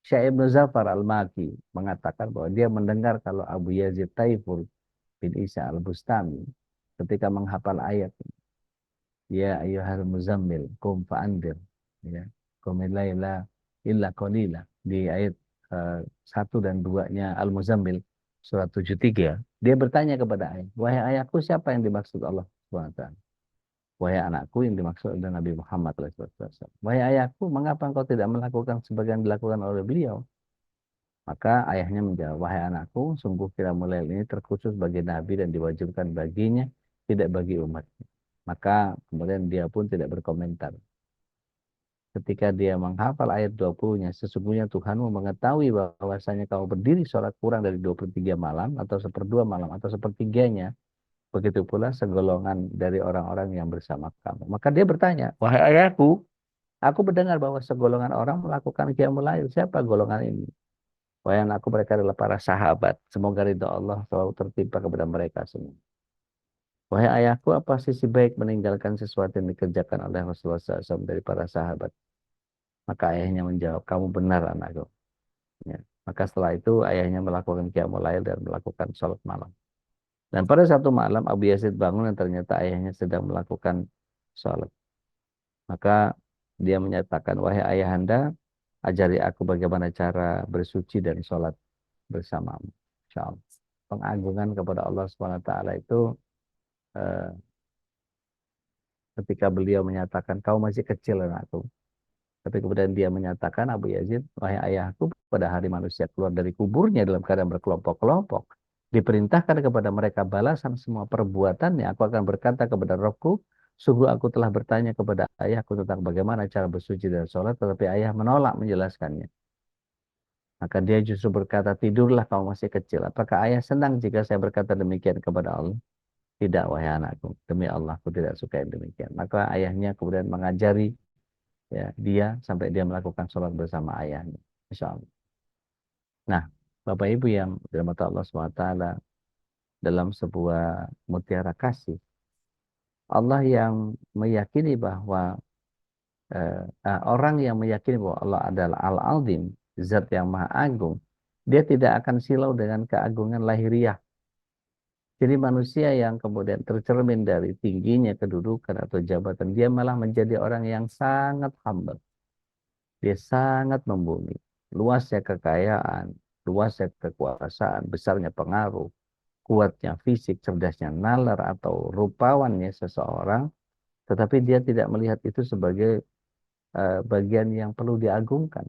Syekh Ibnu Zafar Al-Maki mengatakan bahwa dia mendengar kalau Abu Yazid Taifur bin Isa Al-Bustami ketika menghafal ayat, ya ayyuhal muzammil qum fa'andir, ya qumil laila illa qalila, di ayat 1 dan 2-nya Al-Muzammil surat 73, dia bertanya kepada ayah, wahai ayahku, siapa yang dimaksud Allah SWT? Wahai anakku, yang dimaksud adalah Nabi Muhammad SAW. Wahai ayahku, mengapa engkau tidak melakukan sebagian dilakukan oleh beliau? Maka ayahnya menjawab, wahai anakku, sungguh qiyamul lail ini terkhusus bagi Nabi dan diwajibkan baginya, tidak bagi umat. Maka kemudian dia pun tidak berkomentar. ketika dia menghafal ayat 20-nya, sesungguhnya Tuhanmu mengetahui bahwasanya kamu berdiri sholat kurang dari 23 malam atau seperdua malam atau sepertiganya, begitu pula segolongan dari orang-orang yang bersama kamu. Maka dia bertanya, wahai ayahku, aku mendengar bahwa segolongan orang melakukan qiyamul lail. Siapa golongan ini? Wahai anakku, mereka adalah para sahabat. Semoga ridha Allah selalu tertimpa kepada mereka semua. Wahai ayahku, apa sisi baik meninggalkan sesuatu yang dikerjakan oleh Rasulullah SAW dari para sahabat? Maka ayahnya menjawab, kamu benar anakku. Ya. Maka setelah itu ayahnya melakukan qiyamul lail dan melakukan sholat malam. Dan pada satu malam Abu Yazid bangun dan ternyata ayahnya sedang melakukan sholat. Maka dia menyatakan, wahai ayahanda, ajari aku bagaimana cara bersuci dan sholat bersamamu. Insyaallah. Pengagungan kepada Allah SWT itu eh, ketika beliau menyatakan, kau masih kecil anakku. Tapi kemudian dia menyatakan, Abu Yazid, wahai ayahku, pada hari manusia keluar dari kuburnya dalam keadaan berkelompok-kelompok, diperintahkan kepada mereka balasan semua perbuatannya. Aku akan berkata kepada Rohku, sungguh aku telah bertanya kepada ayahku tentang bagaimana cara bersuci dan sholat, tetapi ayah menolak menjelaskannya. Maka dia justru berkata, tidurlah kamu masih kecil. Apakah ayah senang jika saya berkata demikian kepada Allah? Tidak, wahai anakku. Demi Allah, aku tidak suka yang demikian. Maka ayahnya kemudian mengajari ya dia sampai dia melakukan sholat bersama ayahnya. Insya Allah. Nah, Bapak Ibu yang dirahmati Allah SWT, dalam sebuah mutiara kasih, Allah yang meyakini bahwa orang yang meyakini bahwa Allah adalah Al-Azim, zat yang maha agung, dia tidak akan silau dengan keagungan lahiriah. Jadi manusia yang kemudian tercermin dari tingginya kedudukan atau jabatan, dia malah menjadi orang yang sangat humble. Dia sangat membumi. Luasnya kekayaan, luasnya kekuasaan, besarnya pengaruh, kuatnya fisik, cerdasnya nalar atau rupawannya seseorang, tetapi dia tidak melihat itu sebagai bagian yang perlu diagungkan.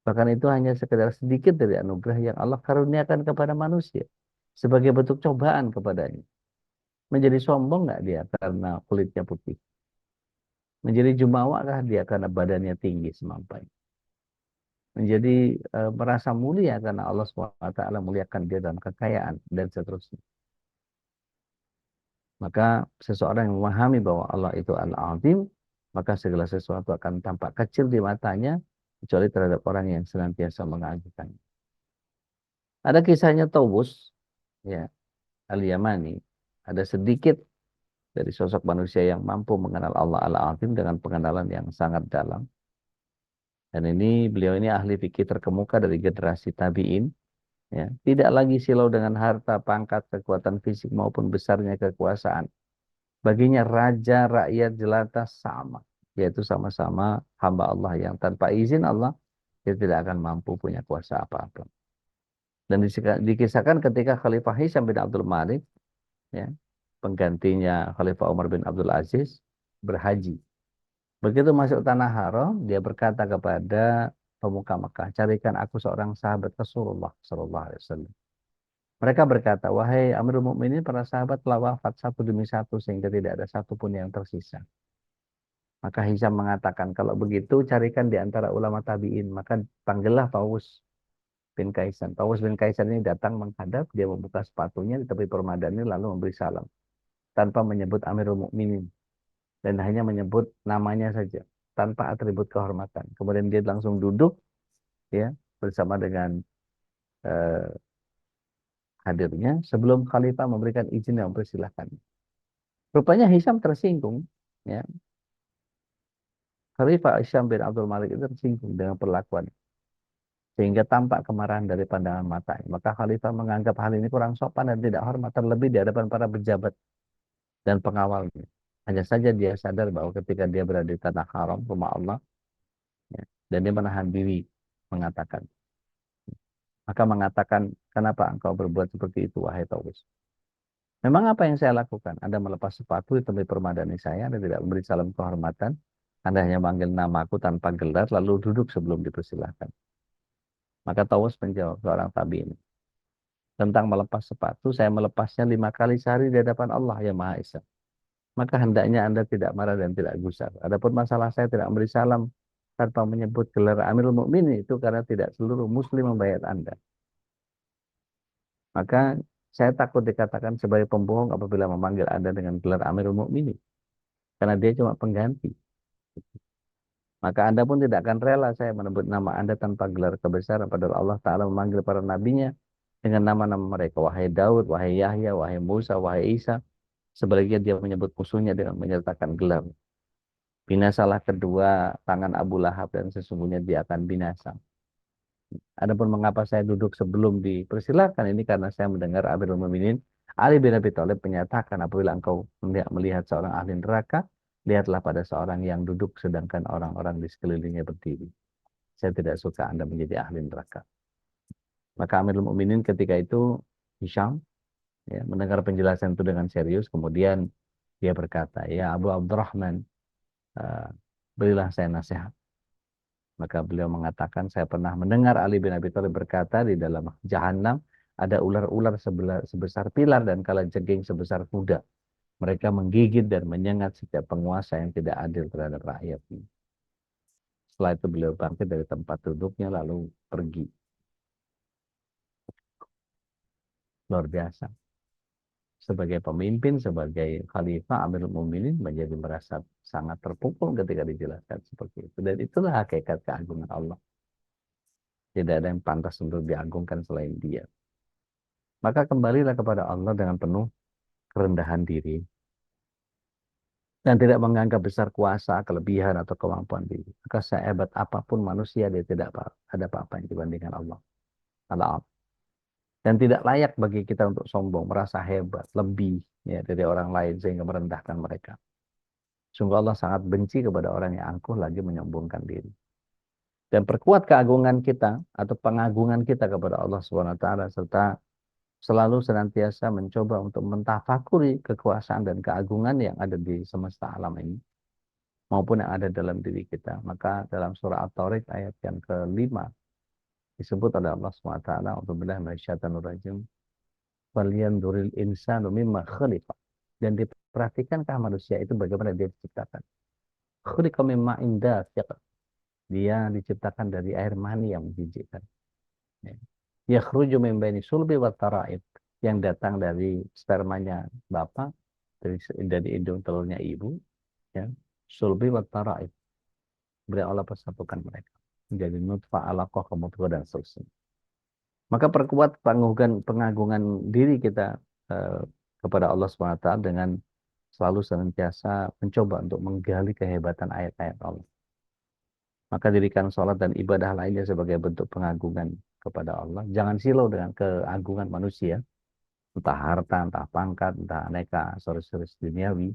Bahkan itu hanya sekedar sedikit dari anugerah yang Allah karuniakan kepada manusia sebagai bentuk cobaan kepadanya. Menjadi sombong nggak dia karena kulitnya putih? Menjadi jumawa kah dia karena badannya tinggi semampai? Menjadi merasa mulia karena Allah SWT muliakan dia dalam kekayaan dan seterusnya. Maka seseorang yang memahami bahwa Allah itu Al-Azim, maka segala sesuatu akan tampak kecil di matanya, kecuali terhadap orang yang senantiasa mengagungkannya. Ada kisahnya Taubus, ya, Al-Yamani. Ada sedikit dari sosok manusia yang mampu mengenal Allah Al-Azim dengan pengenalan yang sangat dalam. Dan ini beliau ini ahli fikih terkemuka dari generasi tabi'in. Ya. Tidak lagi silau dengan harta, pangkat, kekuatan fisik maupun besarnya kekuasaan. Baginya raja, rakyat, jelata sama. Yaitu sama-sama hamba Allah yang tanpa izin Allah, dia tidak akan mampu punya kuasa apa-apa. Dan dikisahkan ketika Khalifah Hisham bin Abdul Malik, ya, penggantinya Khalifah Umar bin Abdul Aziz, berhaji. Begitu masuk tanah haram, dia berkata kepada pemuka Mekah, carikan aku seorang sahabat Rasulullah Sallallahu Alaihi Wasallam. Mereka berkata, wahai Amirul Mukminin, para sahabat telah wafat satu demi satu sehingga tidak ada satupun yang tersisa. Maka Hisham mengatakan, kalau begitu carikan di antara ulama tabi'in, maka panggillah Tawus bin Kaisan. Tawus bin Kaisan ini datang menghadap, dia membuka sepatunya di tepi permadani lalu memberi salam tanpa menyebut Amirul Mukminin dan hanya menyebut namanya saja tanpa atribut kehormatan. Kemudian dia langsung duduk ya bersama dengan eh, hadirnya sebelum khalifah memberikan izin dan mempersilahkan. Rupanya Hisham tersinggung ya. Khalifah Hisham bin Abdul Malik itu tersinggung dengan perlakuan sehingga tampak kemarahan dari pandangan matanya. Maka khalifah menganggap hal ini kurang sopan dan tidak hormat terlebih di hadapan para pejabat dan pengawalnya. Hanya saja dia sadar bahwa ketika dia berada di tanah haram, rumah Allah, ya, dan dia menahan diri mengatakan. Maka mengatakan, kenapa engkau berbuat seperti itu, wahai Taubus? Memang apa yang saya lakukan? Anda melepas sepatu di tempat permadani saya, Anda tidak memberi salam kehormatan, Anda hanya manggil namaku tanpa gelar, lalu duduk sebelum dipersilahkan. Maka Taubus menjawab seorang tabi'in. Tentang melepas sepatu, saya melepasnya 5 kali sehari di hadapan Allah yang Maha Esa. Maka hendaknya Anda tidak marah dan tidak gusar. Adapun masalah saya tidak memberi salam tanpa menyebut gelar Amirul Mukminin itu karena tidak seluruh muslim membayar Anda. Maka saya takut dikatakan sebagai pembohong apabila memanggil Anda dengan gelar Amirul Mukminin karena dia cuma pengganti. Maka Anda pun tidak akan rela saya menyebut nama Anda tanpa gelar kebesaran, padahal Allah Ta'ala memanggil para nabinya dengan nama-nama mereka. Wahai Daud, wahai Yahya, wahai Musa, wahai Isa. Sebaliknya dia menyebut musuhnya dengan menyertakan gelar. Binasalah kedua tangan Abu Lahab dan sesungguhnya dia akan binasa. Adapun mengapa saya duduk sebelum dipersilakan ini karena saya mendengar Amirul Mukminin Ali bin Abi Thalib menyatakan apabila engkau melihat seorang ahli neraka, lihatlah pada seorang yang duduk sedangkan orang-orang di sekelilingnya berdiri. Saya tidak suka Anda menjadi ahli neraka. Maka Amirul Mukminin ketika itu Hisham ya, mendengar penjelasan itu dengan serius, kemudian dia berkata, ya Abu Abdurrahman, uh, berilah saya nasihat. Maka beliau mengatakan, saya pernah mendengar Ali bin Abi Thalib berkata, di dalam Jahannam ada ular-ular sebesar pilar dan kalajengking sebesar kuda. Mereka menggigit dan menyengat setiap penguasa yang tidak adil terhadap rakyatnya. Setelah itu beliau bangkit dari tempat duduknya lalu pergi. Luar biasa. Sebagai pemimpin, sebagai khalifah, Amirul Mukminin menjadi merasa sangat terpukul ketika dijelaskan seperti itu. Dan itulah hakikat keagungan Allah. Tidak ada yang pantas untuk diagungkan selain Dia. Maka kembalilah kepada Allah dengan penuh kerendahan diri. Dan tidak menganggap besar kuasa, kelebihan, atau kemampuan diri. Maka sehebat apapun manusia, dia tidak ada apa-apa yang dibandingkan Allah. Dan tidak layak bagi kita untuk sombong, merasa hebat, lebih ya, dari orang lain sehingga merendahkan mereka. Sungguh Allah sangat benci kepada orang yang angkuh lagi menyombongkan diri. Dan perkuat keagungan kita atau pengagungan kita kepada Allah SWT serta selalu senantiasa mencoba untuk mentafakuri kekuasaan dan keagungan yang ada di semesta alam ini maupun yang ada dalam diri kita. Maka dalam surah At-Tariq ayat yang kelima disebut oleh Allah SWT untuk bilang minasyaitonir rajim falyanzuril insanu mimma khuliqa, dan diperhatikankah manusia itu bagaimana dia diciptakan. Khuliqa mimma dafiq, dia diciptakan dari air mani yang menjijikkan. Yakhruju min baini sulbi wat tara'ib, yang datang dari spermanya bapak, dari hidung telurnya ibu, ya. Sulbi wat tara'ib, beliau Allah persatukan mereka menjadi nutfah, alaqah, mudghah dan seterusnya. Maka perkuat pengagungan diri kita eh, kepada Allah SWT dengan selalu senantiasa mencoba untuk menggali kehebatan ayat-ayat Allah. Maka dirikan sholat dan ibadah lainnya sebagai bentuk pengagungan kepada Allah. Jangan silau dengan keagungan manusia, entah harta, entah pangkat, entah aneka aksesoris duniawi,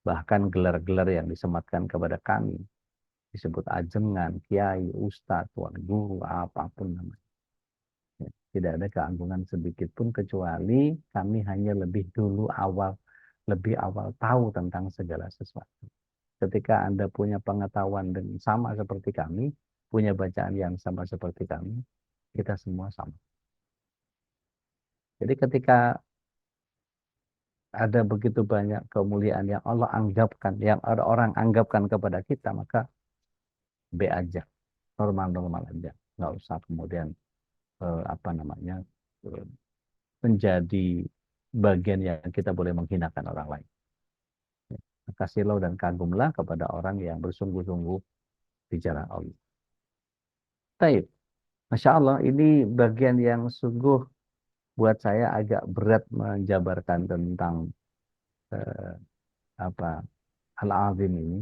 bahkan gelar-gelar yang disematkan kepada kami, disebut ajengan, kiai, ustadz, tuan guru, apapun namanya. Tidak ada keagungan sedikit pun kecuali kami hanya lebih awal tahu tentang segala sesuatu. Ketika Anda punya pengetahuan dan sama seperti kami, punya bacaan yang sama seperti kami, kita semua sama. Jadi ketika ada begitu banyak kemuliaan yang Allah anggapkan, yang ada orang anggapkan kepada kita, maka be aja, normal-normal aja, nggak usah kemudian apa namanya eh, menjadi bagian yang kita boleh menghinakan orang lain. Kasihlah dan kagumlah kepada orang yang bersungguh-sungguh di jalan Allah. Taib. Masya Allah, ini bagian yang sungguh buat saya agak berat menjabarkan tentang eh, apa al-azim ini.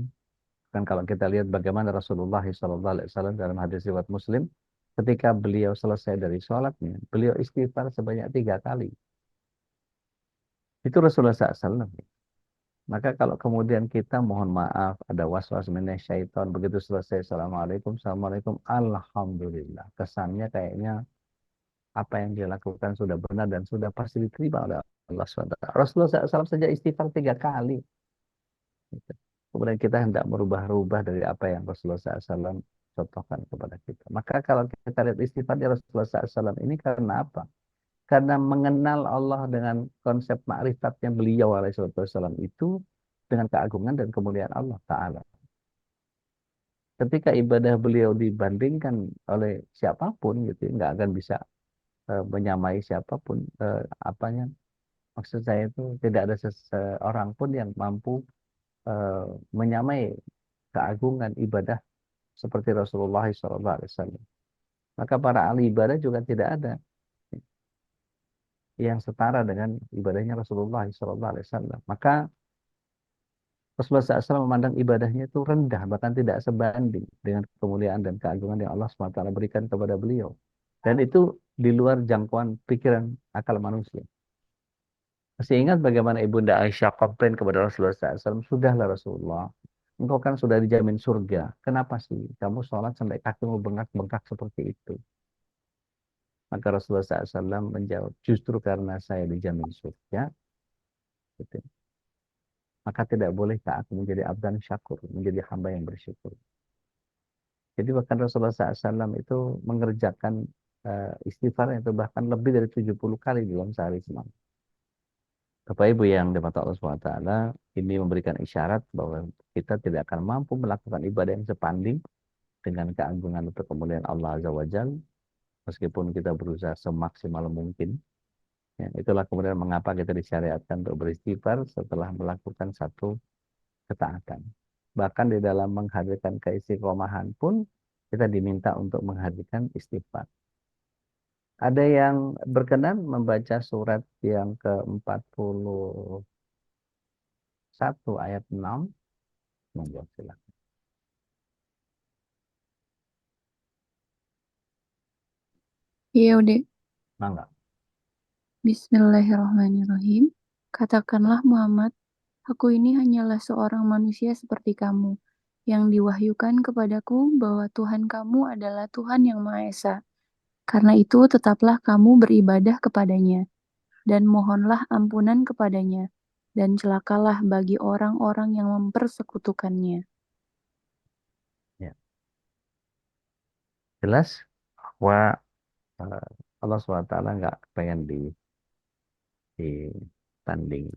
Kan kalau kita lihat bagaimana Rasulullah SAW dalam hadis riwayat Muslim, ketika beliau selesai dari sholatnya, beliau istighfar sebanyak 3 kali. Itu Rasulullah SAW. Maka kalau kemudian kita mohon maaf, ada was-was minasyaiton, begitu selesai, Assalamualaikum, Assalamualaikum, Alhamdulillah. Kesannya kayaknya apa yang dia lakukan sudah benar dan sudah pasti diterima oleh Allah SWT. Rasulullah SAW saja istighfar 3 kali. Kemudian kita hendak merubah-rubah dari apa yang Rasulullah SAW contohkan kepada kita. Maka kalau kita lihat istighfar Rasulullah SAW ini karena apa? Karena mengenal Allah dengan konsep ma'rifatnya beliau alaihissalam itu dengan keagungan dan kemuliaan Allah Ta'ala. ketika ibadah beliau dibandingkan oleh siapapun gitu, nggak akan bisa menyamai siapapun apanya. Maksud saya itu tidak ada seseorang pun yang mampu eh, menyamai keagungan ibadah seperti Rasulullah SAW. Maka para ahli ibadah juga tidak ada yang setara dengan ibadahnya Rasulullah SAW. Maka Rasulullah SAW memandang ibadahnya itu rendah, bahkan tidak sebanding dengan kemuliaan dan keagungan yang Allah SWT berikan kepada beliau. Dan itu di luar jangkauan pikiran akal manusia. Masih ingat bagaimana Ibunda Aisyah komplain kepada Rasulullah SAW, sudahlah Rasulullah, engkau kan sudah dijamin surga. Kenapa sih kamu sholat sampai kakimu bengkak-bengkak seperti itu? Maka Rasulullah SAW menjawab, justru karena saya dijamin surga, gitu, maka tidak bolehkah aku menjadi abdan syakur, menjadi hamba yang bersyukur. Jadi bahkan Rasulullah SAW itu mengerjakan istighfar itu bahkan lebih dari 70 kali dalam sehari semalam. Bapak Ibu yang dimata Allah SWT, ini memberikan isyarat bahwa kita tidak akan mampu melakukan ibadah yang sepanding dengan keagungan atau kemuliaan Allah Azza wa Jalla, meskipun kita berusaha semaksimal mungkin. Ya, itulah kemudian mengapa kita disyariatkan untuk beristighfar setelah melakukan satu ketaatan. Bahkan di dalam menghadirkan keistiqomahan pun kita diminta untuk menghadirkan istighfar. Ada yang berkenan membaca surat yang ke-41 ayat 6? Monggo silakan. Iya, udah. Mangga. Bismillahirrahmanirrahim. Katakanlah Muhammad, aku ini hanyalah seorang manusia seperti kamu, yang diwahyukan kepadaku bahwa Tuhan kamu adalah Tuhan yang Maha Esa. Karena itu tetaplah kamu beribadah kepadanya, dan mohonlah ampunan kepadanya, dan celakalah bagi orang-orang yang mempersekutukannya. Ya. Jelas bahwa eh, Allah SWT nggak pengen ditanding.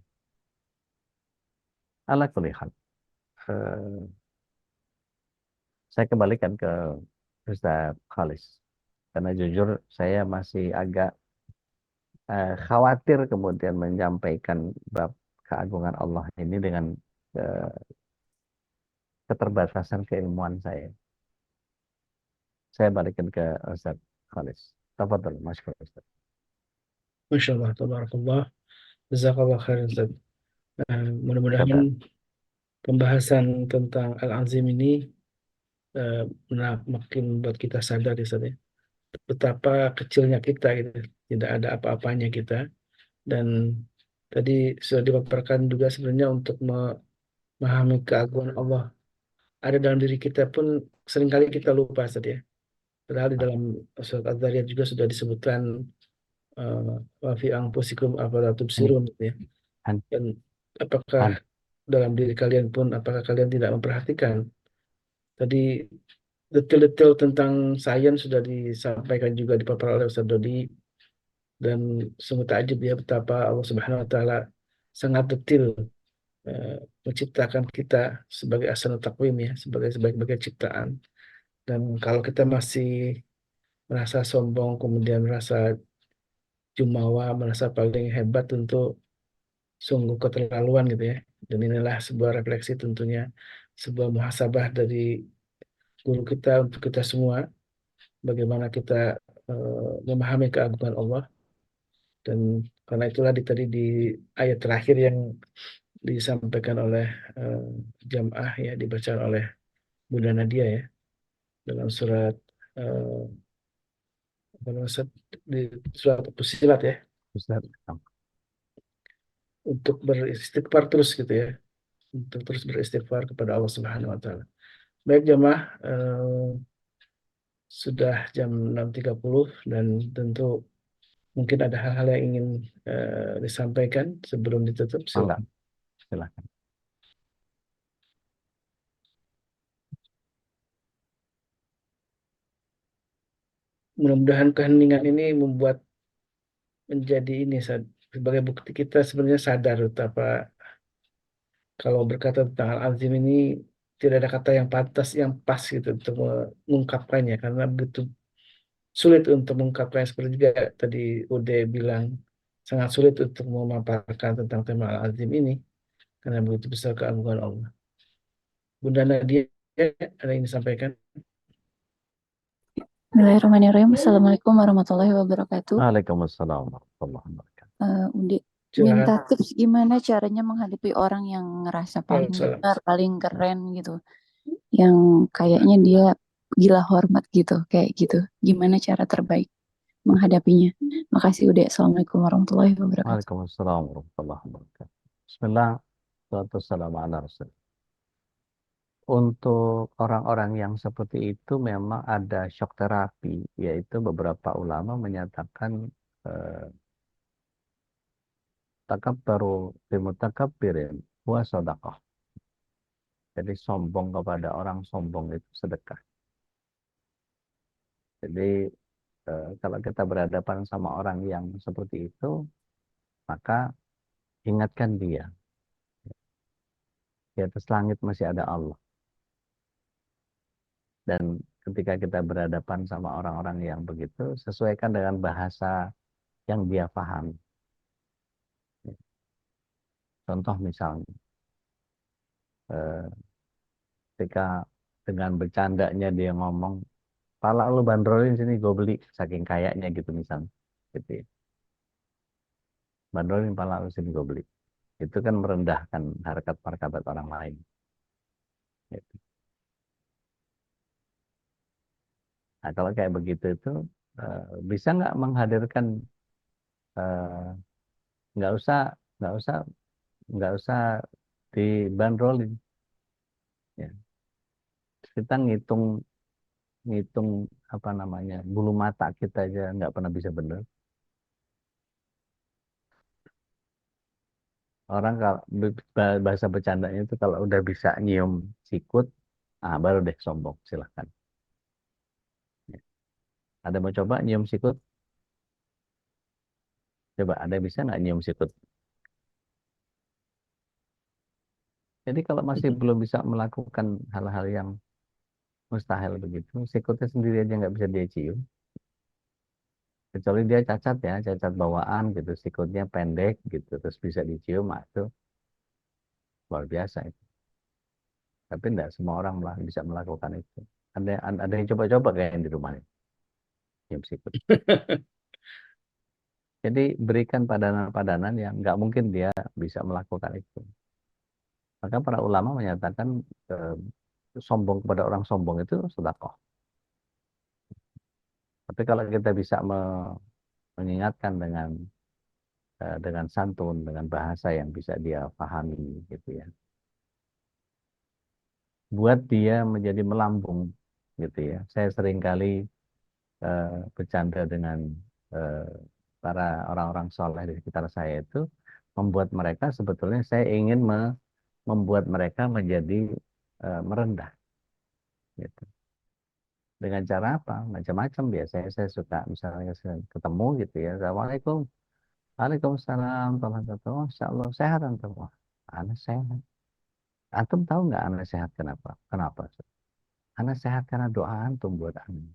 Ala kulli hal. Eh, saya kembalikan ke Ustaz Khalis. Karena jujur saya masih agak khawatir kemudian menyampaikan bab keagungan Allah ini dengan eh, keterbatasan keilmuan saya. Saya balikin ke Ustaz Khalis. Tafadhol, masykur Ustaz. Masya Allah, tabarakallah. Jazakallah khair, Ustaz. Mudah-mudahan Kata, pembahasan tentang Al-Azim ini makin buat kita sadar ya, Ustaz, ya. Betapa kecilnya kita gitu. Tidak ada apa-apanya kita. Dan tadi sudah dipaparkan juga sebenarnya untuk memahami keagungan Allah ada dalam diri kita pun seringkali kita lupa, Ustaz, ya. Padahal di dalam surat Az-Zariyat juga sudah disebutkan wa fi anfusikum afala ini, tubsirun, gitu ya. an, Dan apakah an, dalam diri kalian pun apakah kalian tidak memperhatikan? Tadi detail-detail tentang sains sudah disampaikan juga dipaparkan oleh Ustaz Dodi, dan sungguh takjub ya betapa Allah Subhanahu wa taala sangat detail eh, menciptakan kita sebagai ahsanut takwim ya, sebagai sebaik-baik ciptaan. Dan kalau kita masih merasa sombong, kemudian merasa jumawa, merasa paling hebat, tentu sungguh keterlaluan gitu ya. Dan inilah sebuah refleksi tentunya, sebuah muhasabah dari guru kita untuk kita semua, bagaimana kita memahami keagungan Allah. Dan karena itulah tadi di ayat terakhir yang disampaikan oleh eh, jamaah ya, dibacakan oleh Bunda Nadia ya, dalam surat eh, apa namanya, di surat Fussilat ya, Ustaz. untuk beristighfar terus gitu ya, untuk terus beristighfar kepada Allah Subhanahu wa taala. Baik jemaah, sudah jam 6.30 dan tentu mungkin ada hal-hal yang ingin disampaikan sebelum ditutup. Mangga, Silakan. silakan. Mudah-mudahan keheningan ini membuat menjadi ini sebagai bukti kita sebenarnya sadar betapa kalau berkata tentang Al-Azim ini tidak ada kata yang pantas, yang pas gitu untuk mengungkapkannya, karena begitu sulit untuk mengungkapkan, seperti juga tadi Ude bilang, sangat sulit untuk memaparkan tentang tema Al-Azim ini karena begitu besar keagungan Allah. Bunda Nadia, ada yang disampaikan? Bismillahirrahmanirrahim. Assalamualaikum warahmatullahi wabarakatuh. Waalaikumsalam warahmatullahi wabarakatuh. Undi Silakan. minta tips gimana caranya menghadapi orang yang ngerasa paling Waalaikumsalam. benar, paling keren gitu, yang kayaknya dia gila hormat gitu, kayak gitu. Gimana cara terbaik menghadapinya? Makasih udah. Assalamualaikum warahmatullahi wabarakatuh. Waalaikumsalam warahmatullahi wabarakatuh. Bismillah, salatu wassalamu ala Rasul. Untuk orang-orang yang seperti itu memang ada shock terapi, yaitu beberapa ulama menyatakan takabbaru bimutakabbirin wa sadaqah. Jadi sombong kepada orang sombong itu sedekah. Jadi kalau kita berhadapan sama orang yang seperti itu, maka ingatkan dia, di atas langit masih ada Allah. Dan ketika kita berhadapan sama orang-orang yang begitu, sesuaikan dengan bahasa yang dia pahami. Contoh misalnya, ketika dengan bercandanya dia ngomong, pala lu bandrolin sini gue beli, saking kayaknya gitu misalnya. Gitu ya. Bandrolin pala lu sini gue beli. Itu kan merendahkan harkat martabat orang lain. Gitu. Nah, kalau kayak begitu itu bisa nggak menghadirkan eh, nggak usah nggak usah nggak usah dibandrolin, ya. Kita ngitung ngitung apa namanya bulu mata kita aja nggak pernah bisa bener. Orang kalau bahasa bercandanya itu kalau udah bisa nyium sikut, baru deh sombong, silahkan. Ya. Ada mau coba nyium sikut? Coba, ada bisa nggak nyium sikut? Jadi kalau masih belum bisa melakukan hal-hal yang mustahil begitu, sikutnya sendiri aja nggak bisa dia cium. Kecuali dia cacat ya, cacat bawaan gitu, sikutnya pendek gitu, terus bisa dicium, itu luar biasa itu. Tapi tidak semua orang bisa melakukan itu. Ada yang coba-coba kayak yang di rumah ini, nyium sikut. Jadi berikan padanan-padanan yang nggak mungkin dia bisa melakukan itu. Maka para ulama menyatakan eh, sombong kepada orang sombong itu sedekah. Tapi kalau kita bisa mengingatkan dengan santun, dengan bahasa yang bisa dia pahami, gitu ya, buat dia menjadi melambung, gitu ya. Saya sering kali bercanda dengan eh, para orang-orang soleh di sekitar saya itu, membuat mereka sebetulnya saya ingin membuat mereka menjadi merendah, gitu. Dengan cara apa? Macam-macam. Biasanya saya suka misalnya saya ketemu gitu ya, Assalamualaikum. Waalaikumsalam. Masya Allah, sehat antum. Wah, anak sehat. Antum tahu nggak anak sehat kenapa? Kenapa? Anak sehat karena doa antum buat anak.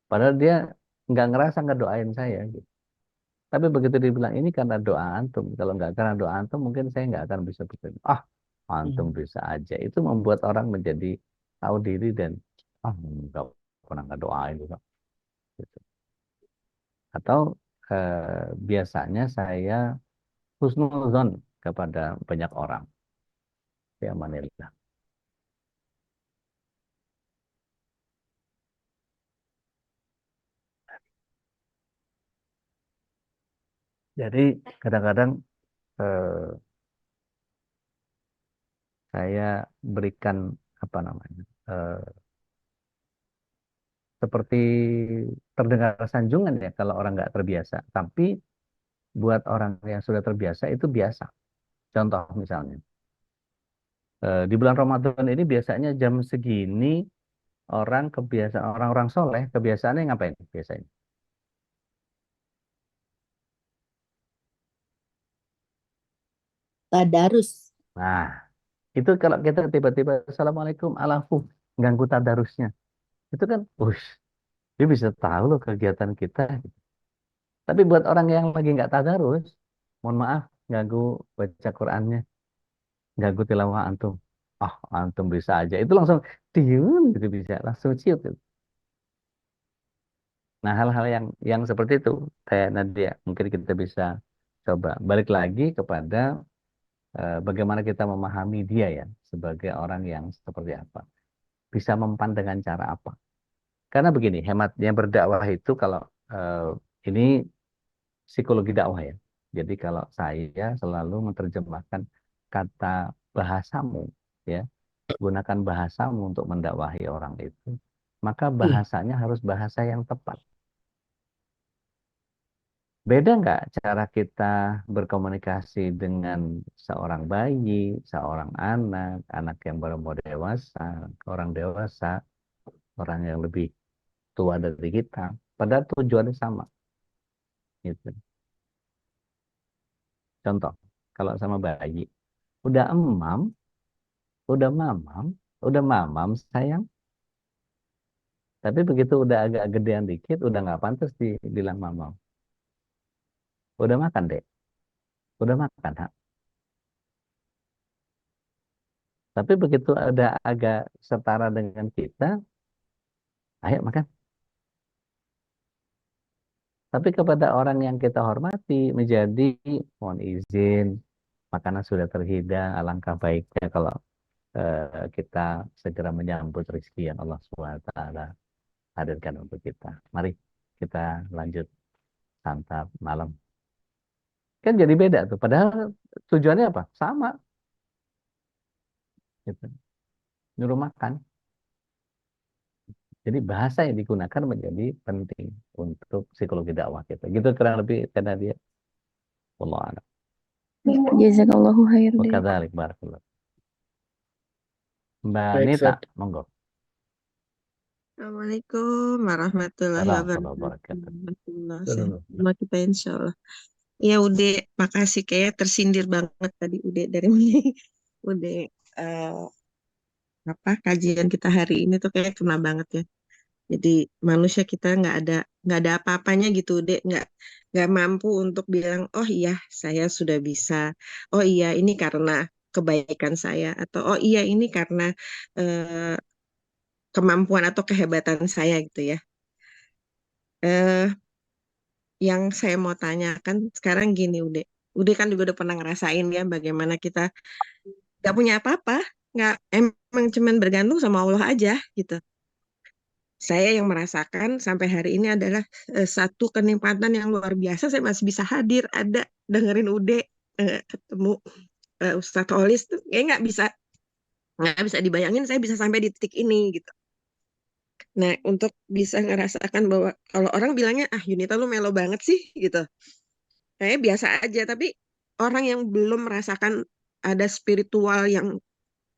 Padahal dia nggak ngerasa nggak doain saya, gitu. Tapi begitu dibilang ini karena doa antum. Kalau nggak karena doa antum, mungkin saya nggak akan bisa begitu. Antum bisa aja. Itu membuat orang menjadi tahu diri dan nggak pernah nggak doain juga. Gitu. Atau biasanya saya husnuzon kepada banyak orang. Ya, manillah. Jadi kadang-kadang eh, saya berikan apa namanya seperti terdengar sanjungan ya kalau orang nggak terbiasa. Tapi buat orang yang sudah terbiasa itu biasa. Contoh misalnya di bulan Ramadan ini biasanya jam segini orang-orang soleh kebiasaannya ngapain biasanya? Tadarus. Nah, Itu kalau kita tiba-tiba Assalamualaikum alafu ganggu tadarusnya. Itu kan, dia bisa tahu loh kegiatan kita. Tapi buat orang yang lagi nggak tadarus, mohon maaf, ganggu baca Qurannya, ganggu tilawah antum. Antum bisa aja. Itu langsung diem gitu bisa, langsung ciut gitu. Nah, hal-hal yang seperti itu, kayak Nadia, mungkin kita bisa coba balik lagi kepada bagaimana kita memahami dia ya, sebagai orang yang seperti apa. Bisa mempan dengan cara apa. Karena begini, hematnya berdakwah itu kalau eh, ini psikologi dakwah ya. Jadi kalau saya selalu menerjemahkan kata bahasamu, ya, gunakan bahasamu untuk mendakwahi orang itu, maka bahasanya harus bahasa yang tepat. Beda nggak cara kita berkomunikasi dengan seorang bayi, seorang anak yang baru mau dewasa, orang dewasa, orang yang lebih tua dari kita, padahal tujuannya sama. Gitu. Contoh, kalau sama bayi, udah emam, udah mamam, udah mamam sayang, tapi begitu udah agak gedean dikit, udah nggak pantas dibilang mamam. Udah makan deh, udah makan ha. Tapi begitu ada agak setara dengan kita, ayo makan. Tapi kepada orang yang kita hormati menjadi mohon izin, makanan sudah terhidang, alangkah baiknya kalau kita segera menyambut rezeki yang Allah SWT hadirkan untuk kita. Mari kita lanjut santap malam. Kan jadi beda tuh. Padahal tujuannya apa? Sama. Gitu. Nyuruh makan. Jadi bahasa yang digunakan menjadi penting untuk psikologi dakwah kita. Gitu kurang lebih karena dia. Allah a'lam. Jazakallahu khair Wa deh. kadzalik barakallah. Mbak Baik, Nita, Ustaz. monggo. Assalamualaikum warahmatullahi Assalamualaikum wabarakatuh. warahmatullahi Alhamdulillah, sehat Assalamualaikum. sama kita insya Allah. Ya udah, makasih kayak tersindir banget tadi udah dari mulai udah eh, apa kajian kita hari ini tuh kayak kena banget ya. Jadi manusia kita nggak ada apa-apanya gitu deh, nggak mampu untuk bilang oh iya saya sudah bisa, oh iya ini karena kebaikan saya atau oh iya ini karena eh, kemampuan atau kehebatan saya gitu ya. Eh, yang saya mau tanyakan sekarang gini udah kan juga udah pernah ngerasain ya bagaimana kita nggak punya apa-apa, nggak emang cuman bergantung sama Allah aja gitu. Saya yang merasakan sampai hari ini adalah satu kenikmatan yang luar biasa. Saya masih bisa hadir, ada dengerin Ude, ketemu Ustadz Olis tuh, kayak nggak bisa dibayangin saya bisa sampai di titik ini gitu. Nah, untuk bisa ngerasakan bahwa kalau orang bilangnya ah Yunita lu melo banget sih gitu. Kayak biasa aja, tapi orang yang belum merasakan ada spiritual yang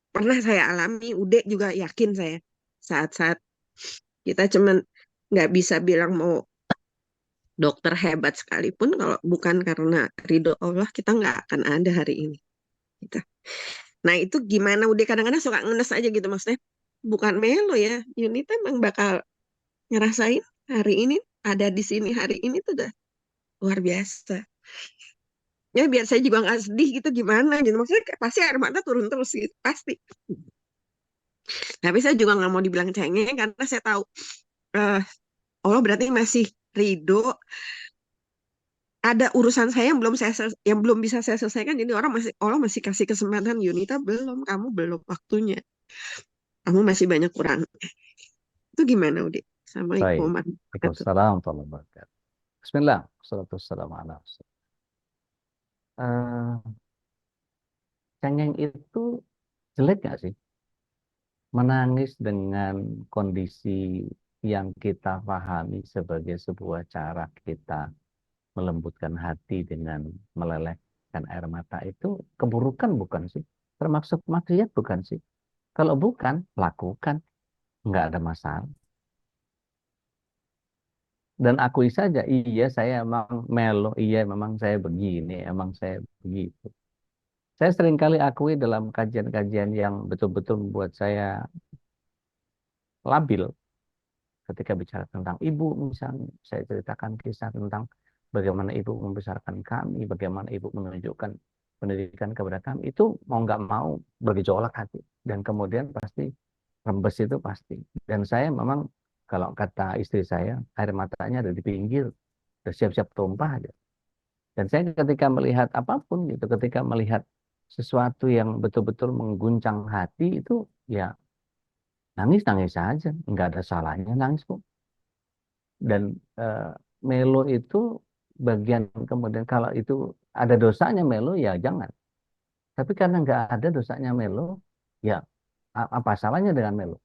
pernah saya alami, Ude juga yakin saya. Saat-saat kita cuman nggak bisa bilang mau dokter hebat sekalipun, kalau bukan karena ridho Allah, kita nggak akan ada hari ini. Gitu. Nah itu gimana, Ude kadang-kadang suka ngenes aja gitu, maksudnya bukan melo ya, Yunita emang bakal ngerasain hari ini, ada di sini hari ini tuh udah luar biasa. Ya biar saya juga nggak sedih gitu gimana gitu, maksudnya kayak pasti air mata turun terus gitu pasti, tapi saya juga nggak mau dibilang cengeng karena saya tahu eh Allah berarti masih ridho, ada urusan saya yang belum bisa saya selesaikan, jadi Allah masih kasih kesempatan, Yunita belum, kamu belum waktunya, kamu masih banyak kurang. Itu gimana Udi? Assalamualaikum Baik. warahmatullahi wabarakatuh. Waalaikumsalam warahmatullahi wabarakatuh. Bismillah. Wassalatu wassalamu ala Rasul. Cengeng itu jelek nggak sih? Menangis dengan kondisi yang kita pahami sebagai sebuah cara kita melembutkan hati dengan melelehkan air mata itu keburukan bukan sih? Termasuk maksiat bukan sih? Kalau bukan, lakukan. Nggak ada masalah. Dan akui saja, iya saya emang melo, iya memang saya begini, emang saya begitu. Saya seringkali akui dalam kajian-kajian yang betul-betul membuat saya labil ketika bicara tentang ibu misalnya. Saya ceritakan kisah tentang bagaimana ibu membesarkan kami, bagaimana ibu menunjukkan pendidikan kepada kami. Itu mau nggak mau bergejolak hati. Dan kemudian pasti rembes itu pasti. Dan saya memang kalau kata istri saya, air matanya ada di pinggir, udah siap-siap tumpah aja. Dan saya ketika melihat apapun gitu, ketika melihat sesuatu yang betul-betul mengguncang hati itu ya nangis nangis saja, nggak ada salahnya nangis kok. Dan eh, melo itu bagian kemudian kalau itu ada dosanya melo ya jangan. Tapi karena nggak ada dosanya melo, ya apa salahnya dengan melo?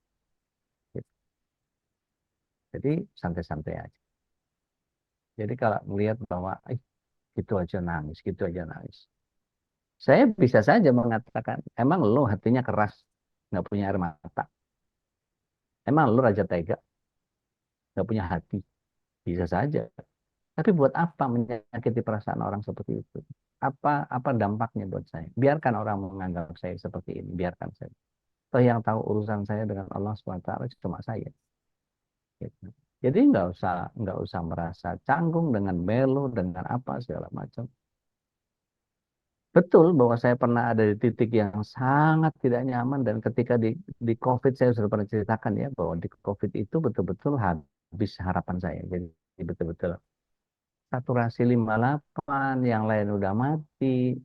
Gitu. Jadi santai-santai aja. Jadi kalau melihat bahwa gitu aja nangis, gitu aja nangis. Saya bisa saja mengatakan, emang lo hatinya keras, nggak punya air mata. Emang lo raja tega, nggak punya hati. Bisa saja. Tapi buat apa menyakiti perasaan orang seperti itu? Apa dampaknya buat saya? Biarkan orang menganggap saya seperti ini, biarkan saya. Toh yang tahu urusan saya dengan Allah SWT cuma saya. Gitu. Jadi nggak usah merasa canggung dengan melo, dengan apa segala macam. Betul bahwa saya pernah ada di titik yang sangat tidak nyaman dan ketika di COVID saya sudah pernah ceritakan ya bahwa di COVID itu betul-betul habis harapan saya. Jadi betul-betul saturasi 58, yang lain udah mati,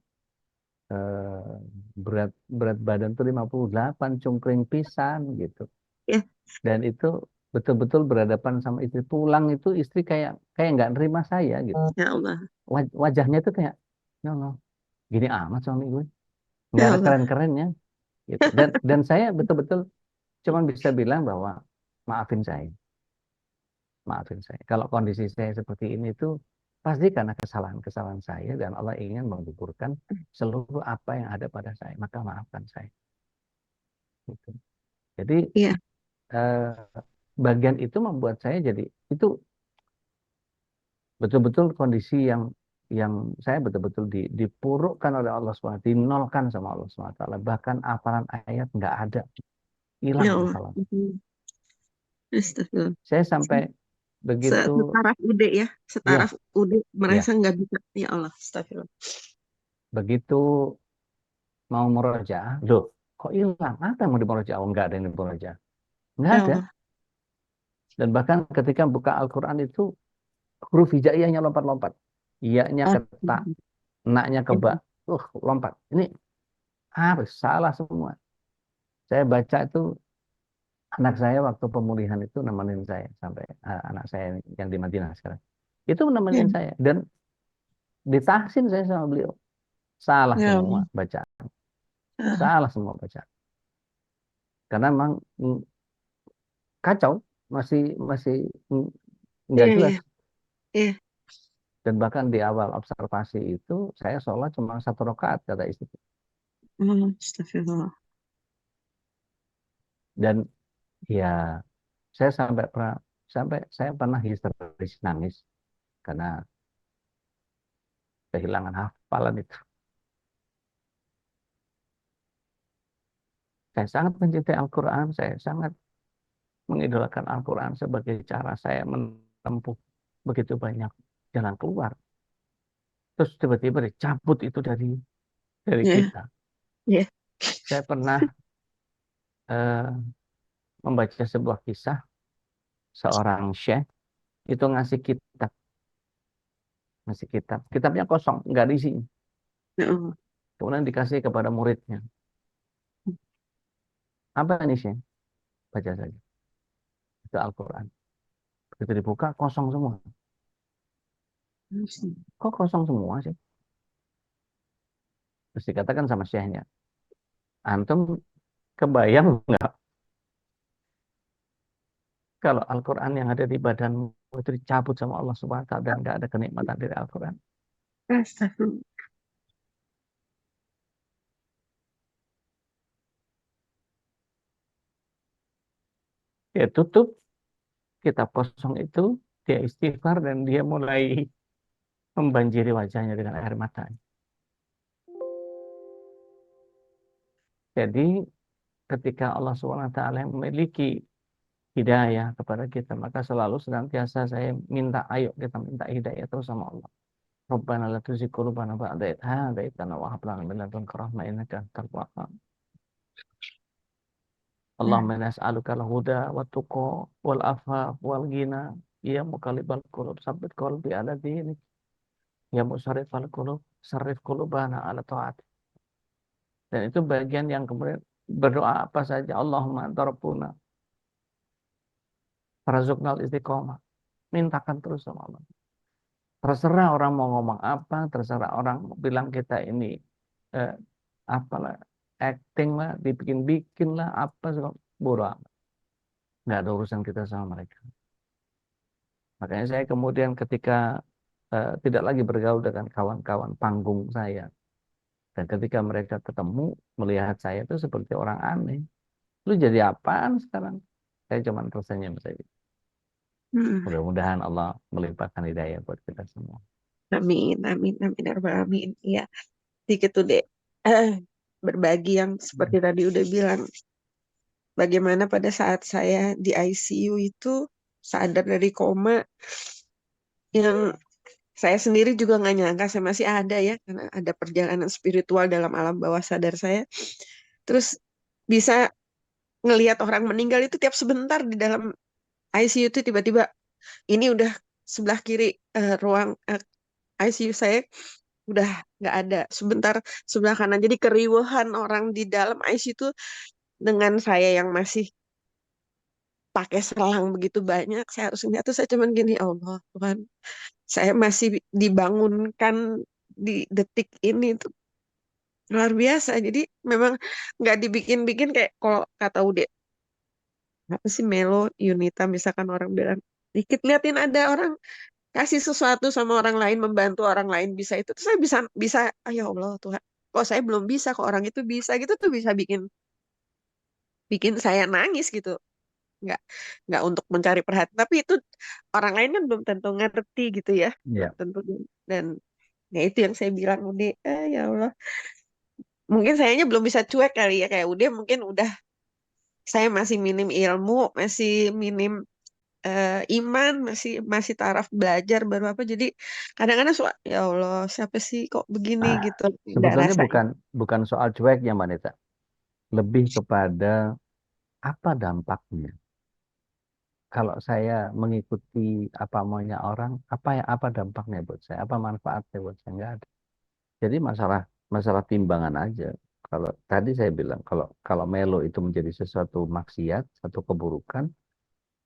eh, berat berat badan tuh 58, cungkring pisan gitu. Ya, Dan itu betul-betul berhadapan sama istri, pulang itu istri kayak kayak nggak nerima saya gitu. ya Allah, Wajahnya tuh kayak, ya Allah, gini amat suami gue, nggak ya ada Allah. keren-kerennya gitu. Dan saya betul-betul cuman bisa bilang bahwa maafin saya, maafin saya. Kalau kondisi saya seperti ini tuh pasti karena kesalahan-kesalahan saya dan Allah ingin menggugurkan seluruh apa yang ada pada saya. Maka maafkan saya. Gitu. Jadi Iya, eh, bagian itu membuat saya jadi itu betul-betul kondisi yang saya betul-betul dipurukkan oleh Allah SWT, dinolkan sama Allah SWT. Bahkan hafalan ayat nggak ada, ya hilang Allah. hafalan. Astagfirullah. Saya sampai begitu, Setaraf ude ya, ya, setaraf ude ya, merasa nggak bisa. Ya Allah, astagfirullah. begitu mau murojaah, loh, kok hilang? Apa yang mau dimurojaah? Oh, nggak ada yang dimurojaah. Nggak Ya ada. Allah. Dan bahkan ketika buka Al-Quran itu, huruf hijaiyahnya lompat-lompat. Iya-nya ketak, naknya kebak, lompat. Ini harus salah semua. Saya baca itu, anak saya waktu pemulihan itu nemenin saya, sampai anak saya yang di Madinah sekarang. Itu Ya, nemenin saya. Dan ditahsin saya sama beliau. Salah ya semua Allah. baca. Ah, Salah semua baca. Karena memang kacau, masih masih nggak iya, jelas. iya, iya. Dan bahkan di awal observasi itu saya sholat cuma 1 rakaat kata istri. Astagfirullah. Dan ya saya sampai saya pernah histeris nangis karena kehilangan hafalan itu. Saya sangat mencintai Al-Quran, saya sangat mengidolakan Al-Quran sebagai cara saya menempuh begitu banyak jalan keluar. Terus tiba-tiba dicabut itu dari Ya, kita. ya, Saya pernah eh, membaca sebuah kisah seorang syekh itu ngasih kitab, kitabnya kosong, nggak ada isinya. ya Allah. Kemudian dikasih kepada muridnya. Apa ini syekh? Baca saja. Itu Al-Quran. Begitu dibuka, kosong semua. Kok kosong semua sih? Terus dikatakan sama syekhnya, antum kebayang nggak kalau Al-Quran yang ada di badanmu itu dicabut sama Allah SWT dan nggak ada kenikmatan dari Al-Quran? Astagfirullah. Dia tutup kitab kosong itu, dia istighfar dan dia mulai membanjiri wajahnya dengan air mata. Jadi ketika Allah SWT yang memiliki hidayah kepada kita, maka selalu senantiasa saya minta, ayo kita minta hidayah terus sama Allah. Rabbana la tuzigh qulubana ba'da idh hadaitana wa hab lana min ladunka rahmah innaka antal wahhab. Allahumma inna nas'aluka al-huda wa tuqa wal afaf wal ghina ya muqallibal qulub tsabbit qalbi ala dinik ya musarrifal qulub sarrif qulubana ala ta'atik. Dan itu bagian yang kemudian berdoa apa saja, Allahumma anta rabbuna warzuqnal istiqomah. Mintakan terus sama Allah. Terserah orang mau ngomong apa, terserah orang bilang kita ini eh, apalah acting lah, dibikin-bikin lah, apa segala bodoh amat. Nggak ada urusan kita sama mereka. Makanya saya kemudian ketika tidak lagi bergaul dengan kawan-kawan panggung saya, dan ketika mereka ketemu melihat saya itu seperti orang aneh. Lu jadi apaan sekarang? Saya cuma tersenyum saja. Hmm. Mudah-mudahan Allah melimpahkan hidayah buat kita semua. Amin, amin, amin, ya rabbal alamin. Iya, dikit tuh deh. Eh, berbagi yang seperti tadi udah bilang, bagaimana pada saat saya di ICU itu sadar dari koma, yang saya sendiri juga nggak nyangka saya masih ada ya, karena ada perjalanan spiritual dalam alam bawah sadar saya. Terus bisa ngelihat orang meninggal itu tiap sebentar di dalam ICU itu tiba-tiba ini udah sebelah kiri ruang ICU saya udah nggak ada, sebentar sebelah kanan, jadi keriuhan orang di dalam ICU itu dengan saya yang masih pakai selang begitu banyak, saya harus ingat tuh saya cuman gini, Allah Tuhan, saya masih dibangunkan di detik ini tuh luar biasa. Jadi memang nggak dibikin-bikin, kayak kalau kata Ude apa sih, Melo Yunita misalkan orang bilang dikit liatin ada orang kasih sesuatu sama orang lain, membantu orang lain bisa, itu tuh saya bisa bisa ya Allah Tuhan, kok saya belum bisa, kok orang itu bisa gitu, tuh bisa bikin bikin saya nangis gitu. nggak nggak untuk mencari perhatian, tapi itu orang lain kan belum tentu ngerti gitu ya, belum Ya, tentu. Dan ya itu yang saya bilang udah, ya Allah, mungkin sayanya belum bisa cuek kali ya, kayak udah mungkin udah, saya masih minim ilmu, masih minim iman, masih masih taraf belajar baru apa, jadi kadang-kadang suka ya Allah siapa sih kok begini ah, gitu, nggak sebetulnya rasanya. bukan soal cueknya, Mbak Neta. Lebih kepada apa dampaknya. Kalau saya mengikuti apa maunya orang, apa dampaknya buat saya, apa manfaatnya buat saya, nggak ada. Jadi masalah masalah timbangan aja. Kalau tadi saya bilang kalau kalau melo itu menjadi sesuatu maksiat, satu keburukan,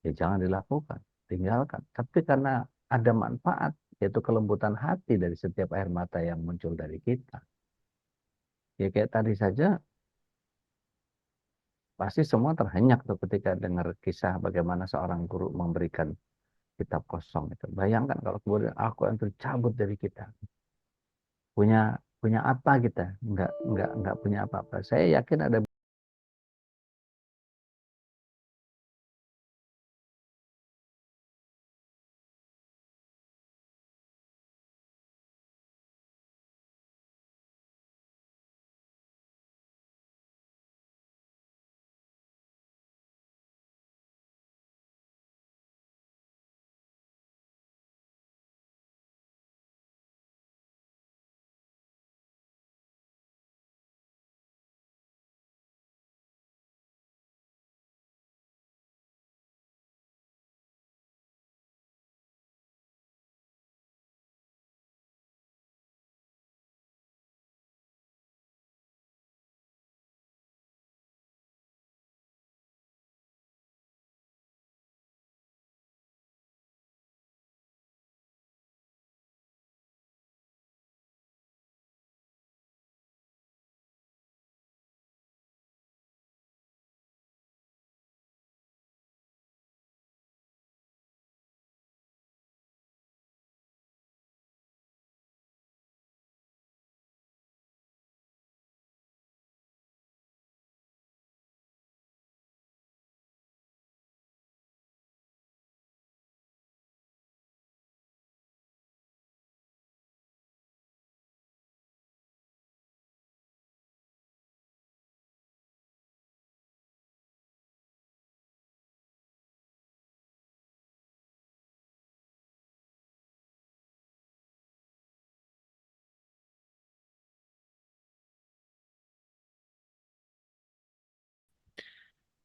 ya jangan dilakukan, tinggalkan. Tapi karena ada manfaat, yaitu kelembutan hati dari setiap air mata yang muncul dari kita. Ya kayak tadi saja, pasti semua terhenyak tuh ketika dengar kisah bagaimana seorang guru memberikan kitab kosong itu. Bayangkan kalau kemudian aku yang tercabut dari kita. Punya punya apa kita? Nggak punya apa-apa. Saya yakin ada